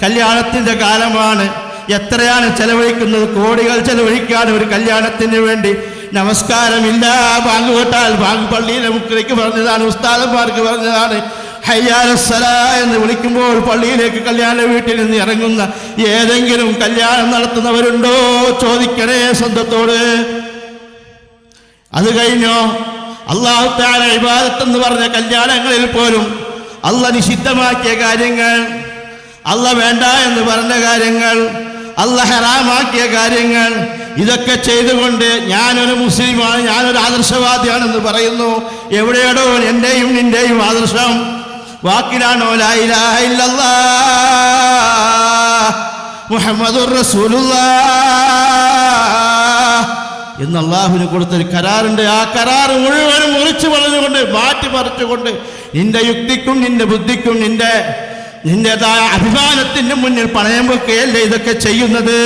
കല്യാണത്തിൻ്റെ കാലമാണ്. എത്രയാണ് ചെലവഴിക്കുന്നത്? കോടികൾ ചെലവഴിക്കാൻ ഒരു കല്യാണത്തിന് വേണ്ടി. നമസ്കാരമില്ല, ബാങ്ക് കേട്ടാൽ ബാങ്ക് പള്ളിയിലെ മുക്കിലേക്ക് പറഞ്ഞതാണ്, ഉസ്താദന്മാർക്ക് പറഞ്ഞതാണ്. ഹയ്യാല സലാ എന്ന് വിളിക്കുമ്പോൾ പള്ളിയിലേക്ക് കല്യാണ വീട്ടിൽ നിന്ന് ഇറങ്ങുന്ന ഏതെങ്കിലും കല്യാണം നടത്തുന്നവരുണ്ടോ? ചോദിക്കണേ സ്വന്തത്തോട്. അത് കഴിഞ്ഞോ? അല്ലാഹു തആല ഇബാദത്ത് എന്ന് പറഞ്ഞ കല്യാണങ്ങളിൽ പോലും അള്ളാഹ് നിഷിദ്ധമാക്കിയ കാര്യങ്ങൾ, അള്ളാഹ് വേണ്ട എന്ന് പറഞ്ഞ കാര്യങ്ങൾ, അള്ളാഹ് ഹറാമാക്കിയ കാര്യങ്ങൾ, ഇതൊക്കെ ചെയ്തുകൊണ്ട് ഞാനൊരു മുസ്ലിമാണ്, ഞാനൊരു ആദർശവാദിയാണെന്ന് പറയുന്നു. എവിടെയാണോ എൻ്റെയും നിന്റെയും ആദർശം? വാക്കിലാണോ ലാ ഇലാഹ ഇല്ലല്ലാഹ് മുഹമ്മദുർ റസൂലുള്ളാഹ് എന്ന് അള്ളാഹുവിന് കൊടുത്തൊരു കരാറുണ്ട്. ആ കരാറ് മുഴുവനും മുറിച്ചു പറഞ്ഞുകൊണ്ട്, മാറ്റി മറിച്ചുകൊണ്ട്, നിന്റെ യുക്തിക്കും നിന്റെ ബുദ്ധിക്കും നിന്റേതായ അഭിമാനത്തിന് മുന്നിൽ പണയം വെക്കുകയല്ലേ ഇതൊക്കെ ചെയ്യുന്നത്.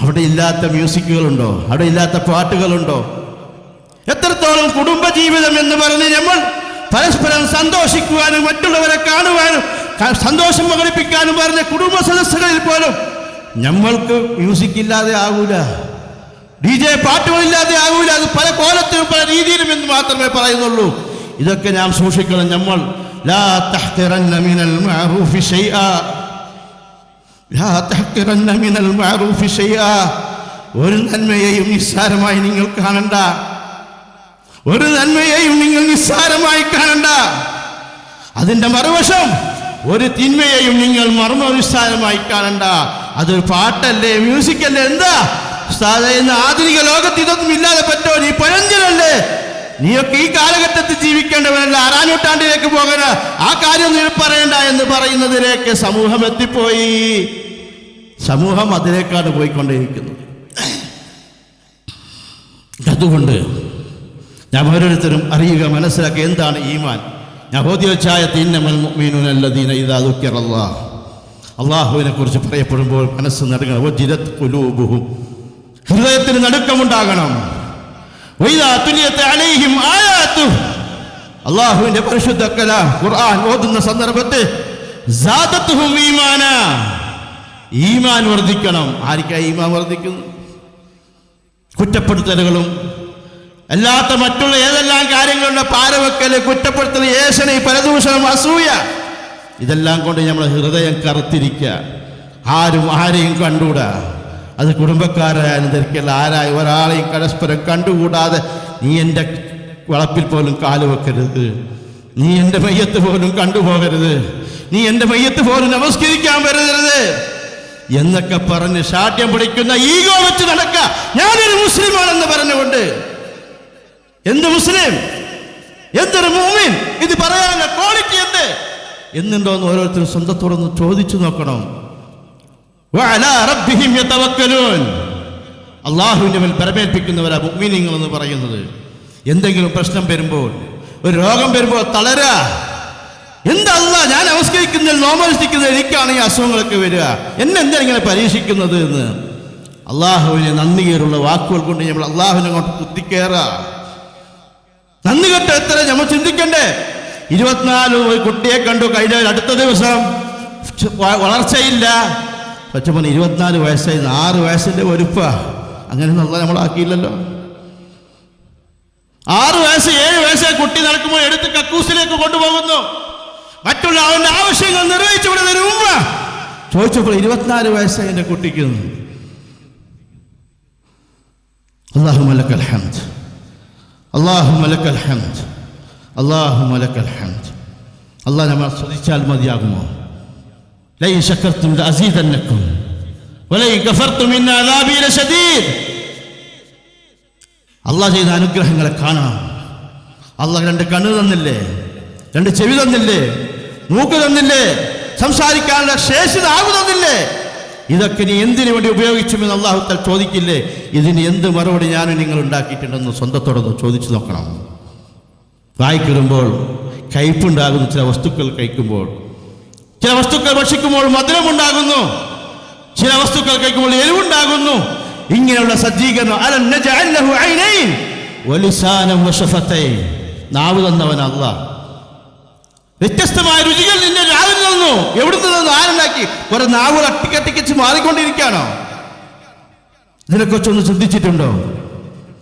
അവിടെ ഇല്ലാത്ത മ്യൂസിക്കുകളുണ്ടോ? അവിടെ ഇല്ലാത്ത പാട്ടുകളുണ്ടോ? എത്രത്തോളം കുടുംബജീവിതം എന്ന് പറഞ്ഞ് നമ്മൾ പരസ്പരം സന്തോഷിക്കുവാനും മറ്റുള്ളവരെ കാണുവാനും സന്തോഷം പകടിപ്പിക്കാനും പറഞ്ഞ കുടുംബ സദസ്സുകളിൽ പോലും നമ്മൾക്ക് മ്യൂസിക് ഇല്ലാതെ ആകൂല, DJ പാട്ടുകളില്ലാതെ ആകൂല. അത് പല കോലത്തിലും പല രീതിയിലും എന്ന് മാത്രമേ പറയുന്നുള്ളൂ. ഇതൊക്കെ നാം സൂക്ഷിക്കണം. നമ്മൾ ലാ തഹ്ഖിറന്ന മിനൽ മഅറൂഫി ശൈആ, ലാ തഹ്ഖിറന്ന മിനൽ മഅറൂഫി ശൈആ. ഒരു നന്മയെയും നിസ്സാരമായി നിങ്ങൾ കാണണ്ട, ഒരു നന്മയെയും നിങ്ങൾ നിസ്സാരമായി കാണണ്ട. അതിൻ്റെ മറുവശം ഒരു തിന്മയെയും നിങ്ങൾ നിസ്സാരമായി കാണണ്ട. അതൊരു പാട്ടല്ലേ, മ്യൂസിക്കല്ലേ? എന്താ ഇന്ന് ആധുനിക ലോകത്ത് ഇതൊന്നും ഇല്ലാതെ പറ്റോ? നീ പഴഞ്ചനല്ലേ? നീയൊക്കെ ഈ കാലഘട്ടത്തിൽ ജീവിക്കേണ്ടവനല്ല, 6-ാം നൂറ്റാണ്ടിലേക്ക് പോകാൻ ആ കാര്യം നീ പറയണ്ട എന്ന് പറയുന്നതിലേക്ക് സമൂഹം എത്തിപ്പോയി. സമൂഹം അതിലേക്കാണ് പോയിക്കൊണ്ടേയിരിക്കുന്നത്. അതുകൊണ്ട് ഞാൻ ഓരോരുത്തരും അറിയുക, മനസ്സിലാക്കുക എന്താണ് ഈമാൻ. ഞാൻ ഓതി വെച്ചായ ഇന്നമൽ മുഅ്മിനൂന അല്ലദീന ഇദാ ദുക്കിറല്ലാഹ്, അല്ലാഹുവിനെ കുറിച്ച് പറയപ്പെടുമ്പോൾ മനസ്സ് നടുങ്ങണം. വജിലത് ഖുലൂബുഹും, ഹൃദയത്തിന് നടുക്കമുണ്ടാകണം. വഇദാ തുലിയത് അലൈഹിം ആയാതുഹു, അല്ലാഹുവിന്റെ പരിശുദ്ധ കലാം ഖുർആൻ ഓതുന്ന സന്ദർഭത്തിൽ സാദത്തുഹും ഈമാന, ഈമാൻ വർദ്ധിക്കണം. ആർക്കായി ഈമാൻ വർദ്ധിക്കുന്നു? കുറ്റപ്പെടുത്തലുകളും അല്ലാത്ത മറ്റുള്ള ഏതെല്ലാം കാര്യങ്ങളുടെ പാരവെക്കല്, കുറ്റപ്പെടുത്തൽ, ഏഷണ, പരദൂഷണം, അസൂയ, ഇതെല്ലാം കൊണ്ട് നമ്മുടെ ഹൃദയം കറുത്തിരിക്കുക. ആരും ആരെയും കണ്ടൂടാ. അത് കുടുംബക്കാരായാലും തിരക്കല്ല, ആരായി ഒരാളെയും പരസ്പരം കണ്ടുകൂടാതെ നീ എൻ്റെ വളപ്പിൽ പോലും കാല് വെക്കരുത്, നീ എൻ്റെ മയ്യത്ത് പോലും കണ്ടുപോകരുത്, നീ എൻ്റെ മയ്യത്ത് പോലും നമസ്കരിക്കാൻ വരരുത് എന്നൊക്കെ പറഞ്ഞ് ശാഠ്യം പിടിക്കുന്ന ഈഗോ വെച്ച് നടക്കുക. ഞാനൊരു മുസ്ലിമാണെന്ന് പറഞ്ഞുകൊണ്ട്. എന്ത് മുസ്ലിം, എന്തൊരു മുഅ്മിൻ, ഇത് പറയാനുള്ള ക്വാളിറ്റി എന്ത് എന്നുണ്ടോന്ന് ഓരോരുത്തരും സ്വന്തത്തോടൊന്ന് ചോദിച്ചു നോക്കണം. വഅലാ റബ്ബിഹിം യതവക്കലൂൻ, അല്ലാഹുവിന്റെ മേൽ പരമേൽപ്പിക്കുന്നവരാ മുഅ്മിനീങ്ങൾ എന്ന് പറയുന്നത്. എന്തെങ്കിലും പ്രശ്നം വരുമ്പോൾ, ഒരു രോഗം വരുമ്പോൾ തളരാ, എന്താ അല്ലാഹ് ഞാൻ നമസ്കരിക്കുന്നതിൽ നോമനുഷ്ഠിക്കുന്നതിൽ എനിക്കാണ് ഈ അസുഖങ്ങളൊക്കെ വരിക, എന്നെ എന്താ ഇങ്ങനെ പരീക്ഷിക്കുന്നത് എന്ന് അള്ളാഹുവിനെ നന്ദികേറുള്ള വാക്കുകൾ കൊണ്ട് നമ്മൾ അള്ളാഹുവിനെ അങ്ങോട്ട് കുത്തിക്കേറുക. നന്ദി കെട്ട എത്ര നമ്മൾ ചിന്തിക്കണ്ടേ. 24 ഒരു കുട്ടിയെ കണ്ടു, കഴിഞ്ഞ അടുത്ത ദിവസം വളർച്ചയില്ല, പക്ഷെ 24 വയസ്സായി, 6 വയസ്സിന്റെ ഒരുപ്പ. അങ്ങനെയൊന്നും അള്ളാഹ് നമ്മളാക്കിയില്ലല്ലോ. 6 വയസ്സ് 7 വയസ്സായ കുട്ടി നടക്കുമ്പോൾ എടുത്ത് കക്കൂസിലേക്ക് കൊണ്ടുപോകുന്നു. മറ്റുള്ള അവന്റെ ആവശ്യങ്ങൾ നിർവഹിച്ചു വിടുന്നതിന് മുമ്പ് ചോദിച്ചപ്പോൾ 24 വയസ്സായി എൻ്റെ കുട്ടിക്ക്. അല്ലാഹുമ്മ ലക്കൽ ഹംദ്, അല്ലാഹുമ്മ ലക്കൽ ഹംദ്, അല്ലാഹുമ്മ ലക്കൽ ഹംദ്. അല്ലാഹ് നമ്മൾ സ്തുതിച്ചാൽ മതിയാകുമോ? ലൈൻ ശക്കർതും ലഅസീദന്നകും വലൈൻ കഫർതും ഇന്ന അദാബി ലശദീദ്. അല്ലാഹ് ചെയ്ത അനുഗ്രഹങ്ങളെ കാണണം. അല്ലാഹ് 2 കണ്ണ് തന്നില്ലേ, 2 ചെവി തന്നില്ലേ, മൂക്ക് തന്നില്ലേ, സംസാരിക്കാനുള്ള ശേഷി നാവ് തന്നില്ലേ, ഇതൊക്കെ നീ എന്തിനു വേണ്ടി ഉപയോഗിച്ചുമെന്ന് അല്ലാഹു തആല ചോദിക്കില്ലേ? ഇതിന് എന്ത് മറുപടി ഞാനും നിങ്ങൾ ഉണ്ടാക്കിയിട്ടുണ്ടെന്ന് സ്വന്തത്തോടൊന്ന് ചോദിച്ചു നോക്കണം. വായിക്കിടുമ്പോൾ കയ്പുണ്ടാകുന്നു, ചില വസ്തുക്കൾ കഴിക്കുമ്പോൾ, ചില വസ്തുക്കൾ ഭക്ഷിക്കുമ്പോൾ മധുരമുണ്ടാകുന്നു, ചില വസ്തുക്കൾ കഴിക്കുമ്പോൾ എരിവുണ്ടാകുന്നു. ഇങ്ങനെയുള്ള സജ്ജീകരണം. അലം നജഅൽ ലഹു ഐനൈൻ വലിസാനം വശഫതൈൻ. നാവ് തന്നവൻ അല്ലാഹ്. വ്യത്യസ്തമായ രുചികൾ നിന്നെ നാവിൽ നിന്നു. എവിടുന്ന് നിന്ന് ആരുണ്ടാക്കി? കുറെ നാവുകൾ അട്ടിക്കട്ടിക്കിച്ച് മാറിക്കൊണ്ടിരിക്കുകയാണോ? ഇതിനെക്കുറിച്ചൊന്ന് ചിന്തിച്ചിട്ടുണ്ടോ?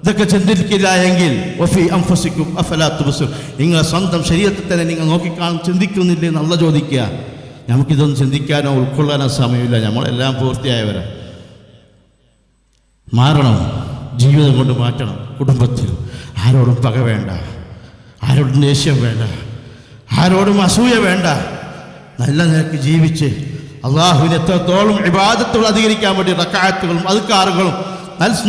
ഇതൊക്കെ ചിന്തിക്കില്ല എങ്കിൽ വഫി അൻഫുസികും അഫലാ തുബ്സിറൂൻ, നിങ്ങളെ സ്വന്തം ശരീരത്തിൽ തന്നെ നിങ്ങൾ നോക്കിക്കാണും ചിന്തിക്കുന്നില്ലേ എന്നുള്ള ചോദിക്കുക. നമുക്കിതൊന്നും ചിന്തിക്കാനോ ഉൾക്കൊള്ളാനോ സമയമില്ല. നമ്മളെല്ലാം പൂർത്തിയായവരാ. മാറണം, ജീവിതം കൊണ്ട് മാറ്റണം. കുടുംബത്തിൽ ആരോടും പക വേണ്ട, ആരോടും ദേഷ്യം വേണ്ട, ആരോടും അസൂയ വേണ്ട. നല്ല നിലക്ക് ജീവിച്ച് അള്ളാഹുവിന് എത്രത്തോളം ഇബാദത്തുകൾ അധികരിക്കാൻ വേണ്ടി റക്അത്തുകളും അദ്കാറുകളും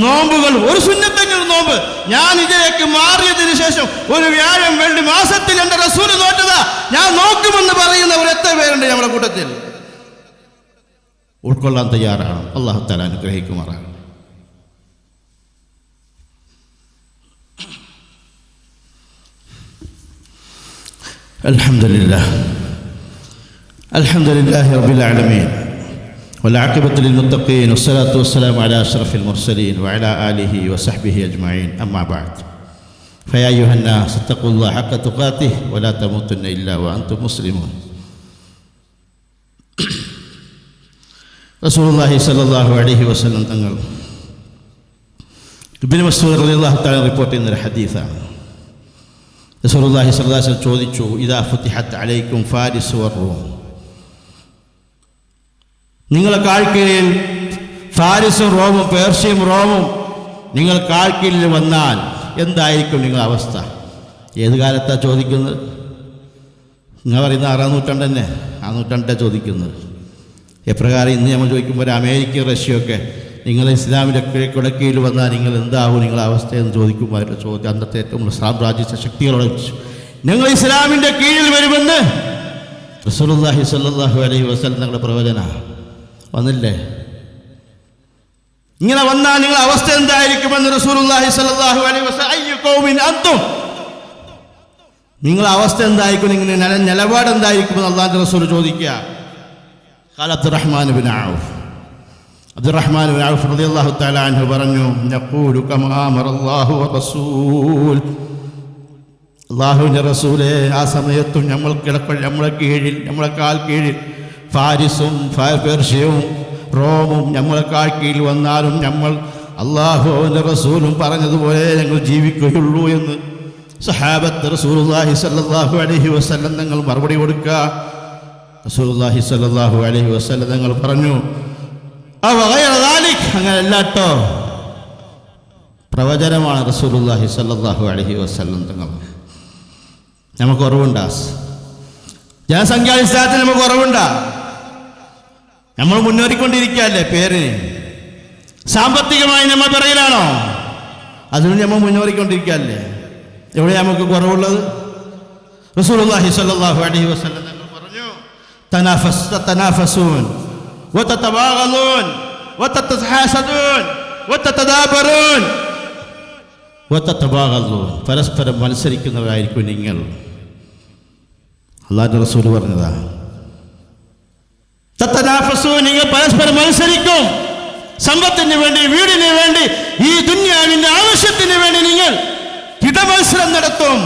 നോമ്പുകളും, ഒരു സുന്നത്തെങ്കിലും നോമ്പ്. ഞാൻ ഇതിലേക്ക് മാറിയതിനു ശേഷം ഒരു വ്യാഴം വെള്ളി മാസത്തിൽ എൻ്റെ റസൂൽ നോറ്റതാ, ഞാൻ നോക്കുമെന്ന് പറയുന്നവർ എത്ര പേരുണ്ട് നമ്മുടെ കൂട്ടത്തിൽ? ഉൾക്കൊള്ളാൻ തയ്യാറാണ്. അല്ലാഹു തആല അനുഗ്രഹിക്കുമാറാണ്. അൽഹംദുലില്ലാഹ്, അൽഹംദുലില്ലാഹി റബ്ബിൽ ആലമീൻ, والعاقبة للمتقين والصلاة والسلام على أشرف المرسلين وعلى آله وصحبه أجمعين. أما بعد، فيا أيها الناس اتقوا الله حق تقاته ولا تموتن إلا وأنتم مسلمون. റസൂലുള്ളാഹി സ്വല്ലല്ലാഹു അലൈഹി വസല്ലം തങ്ങൾ ഇബ്നു മസ്ഊദ് റളിയല്ലാഹു തആല റിപ്പോർട്ട് ചെയ്യുന്ന ഒരു ഹദീസാണ്. റസൂലുള്ളാഹി സ്വല്ലല്ലാഹു അലൈഹി വസല്ലം ചോദിച്ചു, ഇദാ ഫുതിഹത് അലൈക്കും ഫാരിസ് വറൂം, നിങ്ങളെ കാഴ്കീഴിൽ ഫാരിസും റോമും പേർഷ്യയും റോമും നിങ്ങൾ കാഴ്കീഴിൽ വന്നാൽ എന്തായിരിക്കും നിങ്ങളുടെ അവസ്ഥ? ഏത് കാലത്താണ് ചോദിക്കുന്നത്? നിങ്ങൾ പറയുന്ന 6-ാം നൂറ്റാണ്ട് തന്നെ, ആ നൂറ്റാണ്ടാണ് ചോദിക്കുന്നത്. എപ്രകാരം ഇന്ന് നമ്മൾ ചോദിക്കുമ്പോൾ അമേരിക്ക റഷ്യയൊക്കെ നിങ്ങൾ ഇസ്ലാമിൻ്റെ കുടക്കീഴിൽ വന്നാൽ നിങ്ങൾ എന്താവും നിങ്ങളുടെ അവസ്ഥയെന്ന് ചോദിക്കുമ്പോൾ അവരുടെ ചോദ്യം അന്നത്തെ ഏറ്റവും സാമ്രാജ്യ ശക്തികളോട് ഞങ്ങൾ ഇസ്ലാമിൻ്റെ കീഴിൽ വരുമെന്ന് റസൂലുള്ളാഹി സ്വല്ലല്ലാഹു അലൈഹി വസല്ലം തങ്ങളുടെ പ്രവചന വന്നില്ലേ? ഇങ്ങനെ വന്നാൽ നിങ്ങളുടെ അവസ്ഥ എന്തായിരിക്കുമെന്ന് റസൂലുള്ളാഹി സ്വല്ലല്ലാഹു അലൈഹി വസല്ലം അയ്യു ഖൗമിൻ അൻതും, നിങ്ങളുടെ അവസ്ഥ എന്തായിരിക്കും, നിങ്ങളുടെ നിലപാട് എന്തായിരിക്കുമെന്ന് അല്ലാഹുവിൻ്റെ റസൂൽ ചോദിക്കുക. ഖാല അബ്ദുറഹ്മാൻ ഇബ്നു ഔഫ് റളിയല്ലാഹു തആല അൻഹു പറഞ്ഞു, നഖൂലു കമാ അമറല്ലാഹു വറസൂൽ, അല്ലാഹുവിൻ്റെ റസൂലേ, ആ സമയത്തും നമ്മളെ കീഴിൽ, നമ്മളെ കാൽ കീഴിൽ ഫാരിസും പേർഷ്യയും റോമും നമ്മളെ കാൽ കീഴിൽ വന്നാലും നമ്മൾ അല്ലാഹുവിൻ്റെ റസൂലും പറഞ്ഞതുപോലെ ഞങ്ങൾ ജീവിക്കുകയുള്ളൂ എന്ന് സഹാബത്ത് റസൂലുള്ളാഹി സ്വല്ലല്ലാഹു അലൈഹി വസല്ലം തങ്ങൾ മറുപടി കൊടുക്കുക. റസൂലുള്ളാഹി സ്വല്ലല്ലാഹു അലൈഹി വസല്ലം തങ്ങൾ പറഞ്ഞു, അങ്ങനെയല്ലാട്ടോ, പ്രവചനമാണ് റസൂലുള്ളാഹി സ്വല്ലല്ലാഹു അലൈഹി വസല്ലം തങ്ങൾ. നമുക്ക് കുറവുണ്ടാ? ജനസംഖ്യാടിസ്ഥാനത്തിൽ നമുക്ക് കുറവുണ്ടാ? നമ്മൾ മുന്നേറിക്കൊണ്ടിരിക്കുകയല്ലേ പേരിന്. സാമ്പത്തികമായി നമ്മൾ പിറകിലാണോ? അതിന് നമ്മൾ മുന്നേറിക്കൊണ്ടിരിക്കുകയല്ലേ. എവിടെ നമുക്ക് കുറവുള്ളത്? റസൂലുള്ളാഹി സ്വല്ലല്ലാഹു അലൈഹി വസല്ലം തങ്ങൾ പറഞ്ഞു, തനാഫസൂൻ വതതബാഗലൂൻ വതതഹാസദൂൻ വതതദാബറൂൻ വതതബാഗലൂൻ. പരസ്പരം മത്സരിക്കുന്നവരായിരിക്കും നിങ്ങൾ. അല്ലാഹുവിന്റെ റസൂൽ പറഞ്ഞതാ. തതനാഫസൂൻ, നിങ്ങൾ പരസ്പരം മത്സരിക്കും. സമ്പത്തിന് വേണ്ടി, വീടിന് വേണ്ടി, ഈ ദുനിയാവിന്റെ ആവശ്യത്തിന് വേണ്ടി നിങ്ങൾ കിടമത്സരം നടത്തും.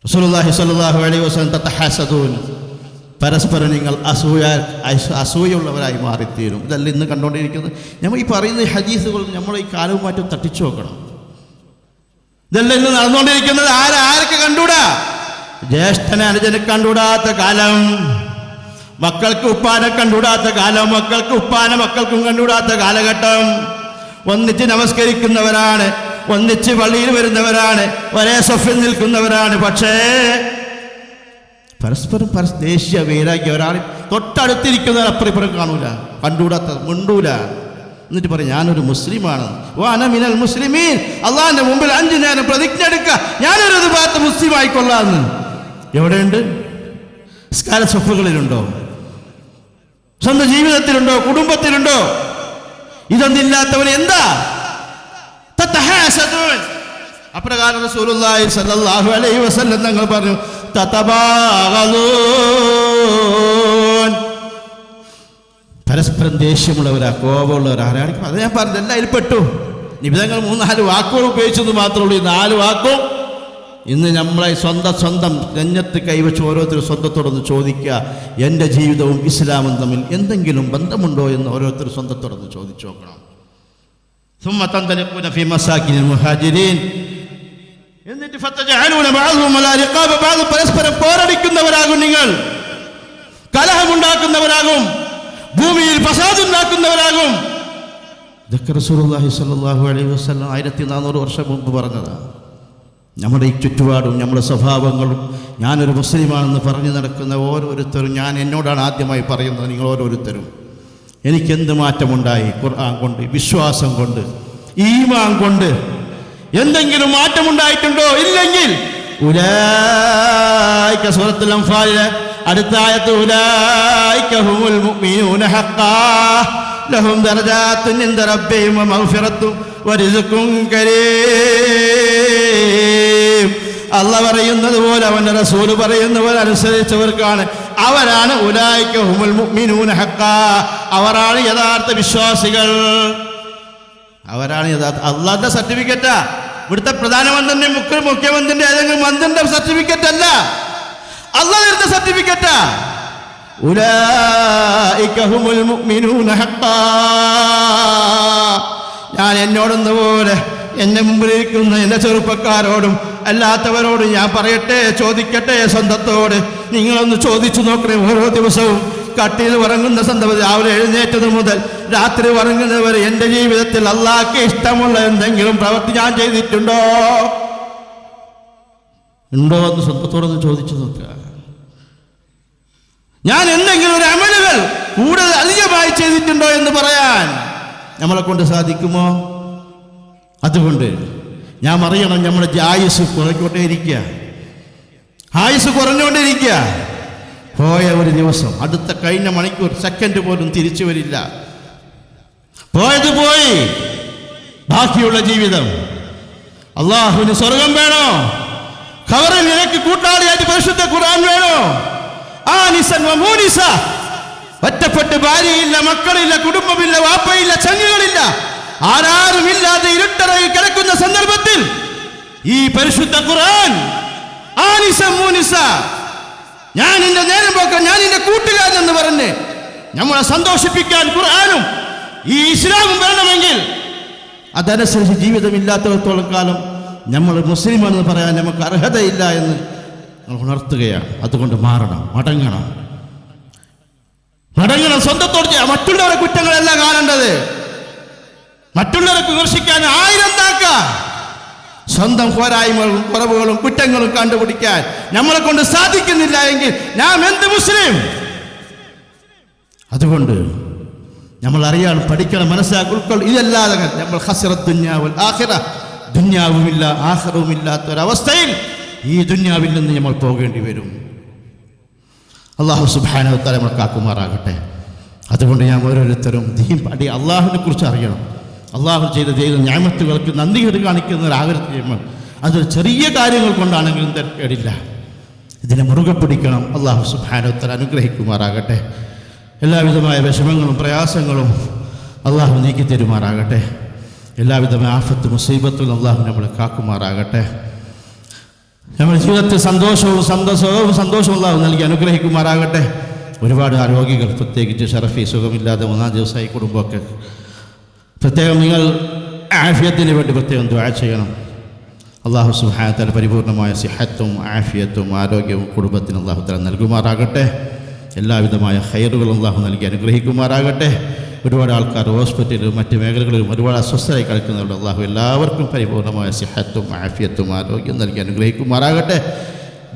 റസൂലുള്ളാഹി സ്വല്ലല്ലാഹു അലൈഹി വസല്ലം തതഹാസദൂൻ, പരസ്പരം നിങ്ങൾ അസൂയുള്ളവരായി മാറിത്തീരും. ഇതല്ല ഇന്ന് കണ്ടുകൊണ്ടിരിക്കുന്നത്. നമ്മൾ ഈ പറയുന്ന ഹദീസുകൾ നമ്മൾ ഈ കാലവും മാറ്റം തട്ടിച്ചു നോക്കണം. ഇതല്ല ഇന്ന് നടന്നുകൊണ്ടിരിക്കുന്നത്. ആരൊക്കെ കണ്ടൂടാ? ജ്യേഷ്ഠനെ അനുജനെ കണ്ടൂടാത്ത കാലം, മക്കൾക്ക് ഉപ്പാനെ കണ്ടൂടാത്ത കാലം, മക്കൾക്ക് ഉപ്പാനെ മക്കൾക്കും കണ്ടൂടാത്ത കാലഘട്ടം. ഒന്നിച്ച് നമസ്കരിക്കുന്നവരാണ്, ഒന്നിച്ച് പള്ളിയിൽ വരുന്നവരാണ്, ഒരേ സഫിൽ നിൽക്കുന്നവരാണ്. പക്ഷേ പരസ്പരം ദേശീയ വൈരാഗ്യം. ഒരാൾ തൊട്ടടുത്തിരിക്കുന്നവർ അപ്പുറം കാണൂല, കണ്ടൂടാത്ത, മിണ്ടൂല. എന്നിട്ട് പറയും ഞാനൊരു മുസ്ലിമാണ്. വാന മിനൽ മുസ്ലിമീൻ, അള്ളാഹിന്റെ മുമ്പിൽ 5 നേരം പ്രതിജ്ഞ എടുക്കുക, ഞാനൊരു ഭാഗത്ത് മുസ്ലിം ആയിക്കൊള്ളാന്ന്. എവിടെയുണ്ട്? സ്കാല സഫുകളിലുണ്ടോ? സ്വന്തം ജീവിതത്തിലുണ്ടോ? കുടുംബത്തിലുണ്ടോ? ഇതൊന്നില്ലാത്തവൻ എന്താ? അപ്രകാരം റസൂലുള്ളാഹി സ്വല്ലല്ലാഹു അലൈഹി വസല്ലം തങ്ങൾ പറഞ്ഞു, തതബാഗലൂൻ, പരസ്പരം ദേഷ്യമുള്ളവരാ, കോപമുള്ളവരാ. ആരാണിക്കും? അത് ഞാൻ പറഞ്ഞു, എല്ലാം അതിൽ പെട്ടു. നിബിധങ്ങൾ 3-4 വാക്കുകൾ ഉപയോഗിച്ചെന്ന് മാത്രമേ ഉള്ളൂ. ഈ 4 വാക്കും ഇന്ന് നമ്മളെ സ്വന്തം രഞ്ജത്ത് കൈവച്ച് ഓരോരുത്തരും സ്വന്തത്തോടൊന്ന് ചോദിക്കുക, എൻ്റെ ജീവിതവും ഇസ്ലാമും തമ്മിൽ എന്തെങ്കിലും ബന്ധമുണ്ടോ എന്ന് ഓരോരുത്തരും സ്വന്തത്തോടൊന്ന് ചോദിച്ചു നോക്കണം. ثم تنطلقون في مساكن المهاجرين, എന്നിട്ട് ഫതജഅലൂന ബഅദുഹും അലാ റിഖാബ ബഅദ്, പരസ്പരം പോരടിക്കുന്നവരാകും നിങ്ങൾ, കലഹമുണ്ടാക്കുന്നവരാകും, ഭൂമിയിൽ ഫസാദ് ഉണ്ടാക്കുന്നവരാകും. ഇതൊക്കെ റസൂലുള്ളാഹി സ്വല്ലല്ലാഹു അലൈഹി വസല്ലം 1400 വർഷം മുമ്പ് പറഞ്ഞതാണ്. നമ്മുടെ ഈ ചുറ്റുപാടും നമ്മുടെ സ്വഭാവങ്ങളും, ഞാനൊരു മുസ്ലിമാണെന്ന് പറഞ്ഞു നടക്കുന്ന ഓരോരുത്തരും, ഞാൻ എന്നോടാണ് ആദ്യമായി പറയുന്നത്, നിങ്ങൾ ഓരോരുത്തരും എനിക്കെന്ത് മാറ്റമുണ്ടായി? ഖുർആൻ കൊണ്ട്, വിശ്വാസം കൊണ്ട്, ഈമാൻ കൊണ്ട് എന്തെങ്കിലും മാറ്റമുണ്ടായിട്ടുണ്ടോ? ഇല്ലെങ്കിൽ ഉലൈക, സൂറത്തുൽ അൻഫാലിലെ അടുത്ത ആയത്ത്, ഉലൈക ഹുമുൽ മുഅ്മിനൂന ഹഖ്ഖാ ലഹും ദറജാത്തുൻ ഇൻദ റബ്ബിഹിം വമഗ്ഫിറത്തും വറിസ്ഖുൻ കരീം. അല്ലാഹ് പറയുന്നത് പോലെ, അവൻ്റെ റസൂൽ പറയുന്ന പോലെ അനുസരിച്ചവർക്കാണ്, അവരാണ് ഉലൈക ഹുമുൽ മുഅ്മിനൂന ഹഖ്ഖാ, അവരാണ് യഥാർത്ഥ വിശ്വാസികൾ, അവരാണ് യഥാർത്ഥ. അള്ളാഹുവിന്റെ സർട്ടിഫിക്കറ്റാ. ഇവിടുത്തെ പ്രധാനമന്ത്രിന്റെ, മുഖ്യമന്ത്രിന്റെ, ഏതെങ്കിലും മന്ത്രിന്റെ സർട്ടിഫിക്കറ്റ് അല്ല, അള്ളാഹ് തരുന്ന സർട്ടിഫിക്കറ്റാ. ഉലൈക ഹുമുൽ മുഅ്മിനൂന ഹഖ്ഖാ. ഞാൻ എന്നോടൊന്ന പോലെ എന്നെ മുമ്പിലിരിക്കുന്ന എൻ്റെ ചെറുപ്പക്കാരോടും അല്ലാത്തവരോടും ഞാൻ പറയട്ടെ, ചോദിക്കട്ടെ, സ്വന്തത്തോട് നിങ്ങളൊന്ന് ചോദിച്ചു നോക്കണേ. ഓരോ ദിവസവും കട്ടിൽ ഉറങ്ങുന്ന സന്ദർഭത്തിൽ, രാവിലെ എഴുന്നേറ്റത് മുതൽ രാത്രി ഉറങ്ങുന്നവരെ എൻ്റെ ജീവിതത്തിൽ അള്ളാഹ്ക്ക് ഇഷ്ടമുള്ള എന്തെങ്കിലും പ്രവൃത്തി ഞാൻ ചെയ്തിട്ടുണ്ടോ എന്ന് സ്വന്തത്തോടൊന്ന് ചോദിച്ചു നോക്കുക. ഞാൻ എന്തെങ്കിലും ഒരു അമലുകൾ കൂടുതൽ അധികമായി ചെയ്തിട്ടുണ്ടോ എന്ന് പറയാൻ നമ്മളെ കൊണ്ട് സാധിക്കുമോ? അതുകൊണ്ട് ഞാൻ അറിയണം, നമ്മുടെ ആയുസ് കുറഞ്ഞുകൊണ്ടേയിരിക്കുക, ആയുസ് കുറഞ്ഞുകൊണ്ടിരിക്കുക. പോയ ഒരു ദിവസം, അടുത്ത കഴിഞ്ഞ മണിക്കൂർ, സെക്കൻഡ് പോലും തിരിച്ചു വരില്ല. പോയത് പോയി, ബാക്കിയുള്ള ജീവിതം. അള്ളാഹുവിന് സ്വർഗം വേണോ? ഖബറിൽ നിനക്ക് കൂട്ടാളിയായിട്ട് പരിശുദ്ധ ഖുർആൻ വേണോ? ആനിസൻ വമൂനിസ, ഒറ്റപ്പെട്ട് ഭാര്യയില്ല, മക്കളില്ല, കുടുംബമില്ല, വാപ്പയില്ല, ചങ്ങുകളില്ല, ആരാരുമില്ലാതെ ഇരുട്ടറയിൽ കിടക്കുന്ന സന്ദർഭത്തിൽ ഈ പരിശുദ്ധ ഖുർആൻ, ആനിസ മൂനിസ, ഞാൻ നിന്റെ നേരം പോക്കാൻ, ഞാൻ നിന്റെ കൂട്ടുകാരൻ എന്ന് പറഞ്ഞ് നമ്മളെ സന്തോഷിപ്പിക്കാൻ ഖുർആനും ഈ ഇസ്ലാമും വരണമെങ്കിൽ അതനുസരിച്ച് ജീവിതമില്ലാത്തവർത്തോളം കാലം നമ്മൾ മുസ്ലിമാണെന്ന് പറയാൻ നമുക്ക് അർഹതയില്ല എന്ന് നമ്മൾ ഉണർത്തുകയാണ്. അതുകൊണ്ട് മാറണം, മടങ്ങണം നമ്മൾ സ്വന്തത്തോട് മറ്റുള്ളവരുടെ കുറ്റങ്ങളല്ല കാണേണ്ടത്. മറ്റുള്ളവരെ വിമർശിക്കാൻ 1000 ഉണ്ടാക്കുക. സ്വന്തം പോരായ്മകളും കുറവുകളും കുറ്റങ്ങളും കണ്ടുപിടിക്കാൻ നമ്മളെ കൊണ്ട് സാധിക്കുന്നില്ല എങ്കിൽ നാം എന്ത് മുസ്ലിം? അതുകൊണ്ട് നമ്മൾ അറിയണം, പഠിക്കണം, മനസ്സിലാക്കി ഉൾക്കൊള്ളും. ഇതല്ലാതെ നമ്മൾ ഖസിറത്ത് ദുനിയ വൽ ആഖിറ, ദുനിയാവുമില്ല ആഖിറവുമില്ലാത്തൊരവസ്ഥയിൽ ഈ ദുനിയാവിൽ നിന്ന് നമ്മൾ പോകേണ്ടി വരും. അല്ലാഹു സുബ്ഹാനഹു വ തആല നമ്മളെ കാക്കുമാറാകട്ടെ. അതുകൊണ്ട് ഞാൻ ഓരോരുത്തരും അള്ളാഹുവിനെ കുറിച്ച് അറിയണം. അള്ളാഹു ചെയ്ത നിഅമത്തുകൾക്ക് നന്ദി കാണിക്കുന്ന ഒരാഗ്രഹത്തിൽ ചെയ്യുമ്പോൾ അത് ചെറിയ കാര്യങ്ങൾ കൊണ്ടാണെങ്കിലും തരക്കേടില്ല. ഇതിനെ മുറുകെ പിടിക്കണം. അള്ളാഹു സുബ്ഹാനഹു വ തആല അനുഗ്രഹിക്കുമാറാകട്ടെ. എല്ലാവിധമായ വിഷമങ്ങളും പ്രയാസങ്ങളും അള്ളാഹു നീക്കി തരുമാറാകട്ടെ. എല്ലാവിധമായ ആഫത്ത് മുസീബത്തും അള്ളാഹു നമ്മളെ കാക്കുമാറാകട്ടെ. നമ്മുടെ ജീവിതത്തിൽ സന്തോഷവും അള്ളാഹു നൽകി അനുഗ്രഹിക്കുമാറാകട്ടെ. ഒരുപാട് രോഗികൾ, പ്രത്യേകിച്ച് ഷറഫി സുഖമില്ലാതെ 3-ാം ദിവസമായി കുടുംബമൊക്കെ, പ്രത്യേകം നിങ്ങൾ ആഫിയത്തിന് വേണ്ടി പ്രത്യേകം ദുആ ചെയ്യണം. അള്ളാഹു സുബ്ഹാനഹു വ തആല പരിപൂർണമായ സിഹത്തും ആഫിയത്തും ആരോഗ്യവും കുടുംബത്തിന് അള്ളാഹു തആല നൽകുമാറാകട്ടെ. എല്ലാവിധമായ ഖൈറുകളും അള്ളാഹു നൽകി അനുഗ്രഹിക്കുമാറാകട്ടെ. ഒരുപാട് ആൾക്കാർ ഹോസ്പിറ്റലിലും മറ്റ് മേഖലകളിലും ഒരുപാട് അസ്വസ്ഥരായി കിടക്കുന്നുണ്ട്. അള്ളാഹു എല്ലാവർക്കും പരിപൂർണമായ സിഹത്തും ആഫിയത്തും ആരോഗ്യം നൽകി അനുഗ്രഹിക്കുമാറാകട്ടെ.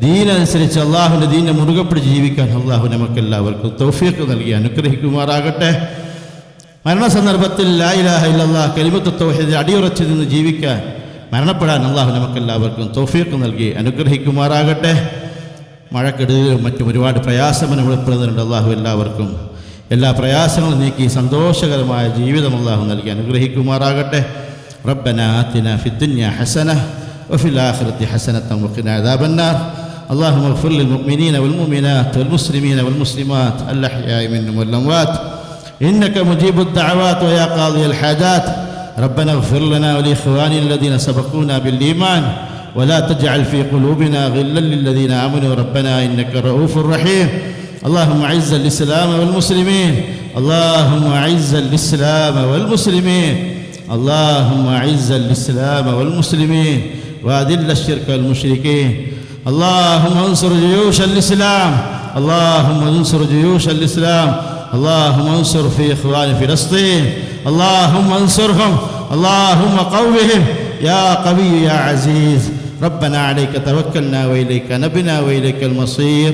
ദീനനുസരിച്ച് അള്ളാഹുവിൻ്റെ ദീനെ മുറുകെ പിടിച്ച് ജീവിക്കാൻ അള്ളാഹു നമുക്കെല്ലാവർക്കും തൗഫീഖ് നൽകി അനുഗ്രഹിക്കുമാറാകട്ടെ. മരണസന്ദർഭത്തിൽ ലാ ഇലാഹ ഇല്ലല്ലാഹ് കലിമത്തു തൗഹീദ് അടിയുറച്ച് നിന്ന് ജീവിക്കാൻ, മരണപ്പെടാൻ അള്ളാഹു നമുക്കെല്ലാവർക്കും തൗഫീഖ് നൽകി അനുഗ്രഹിക്കുമാറാകട്ടെ. മഴക്കെടുതിലും മറ്റും ഒരുപാട് പ്രയാസം അനുഭവപ്പെടുന്നുണ്ട്. അള്ളാഹു എല്ലാവർക്കും എല്ലാ പ്രയാസങ്ങളും നീക്കി സന്തോഷകരമായ ജീവിതം അള്ളാഹു നൽകി അനുഗ്രഹിക്കുമാറാകട്ടെ. റബ്ബനാ ആതിനാ ഫിദ്ദുനിയ ഹസനഹ വഫിൽ ആഖിറതി ഹസനതൻ വഖിനാ അദാബന്നാർ. اللهم اغفر للمؤمنين والمؤمنات والمسلمين والمسلمات الأحياء منهم والأموات إنك مجيب الدعوات ويا قاضي الحاجات. ربنا اغفر لنا ولإخواننا الذين سبقونا بالإيمان ولا تجعل في قلوبنا غلا للذين آمنوا ربنا إنك رؤوف رحيم. اللهم أعز الإسلام والمسلمين، اللهم أعز الإسلام والمسلمين، اللهم أعز الإسلام والمسلمين وأذل الشرك والمشركين. اللهم انصر جيوش الإسلام، اللهم انصر جيوش الإسلام، اللهم انصر في إخوان فلسطين، اللهم انصرهم، اللهم قوهم يا قوي يا عزيز. ربنا عليك توكلنا وإليك نبنا وإليك المصير.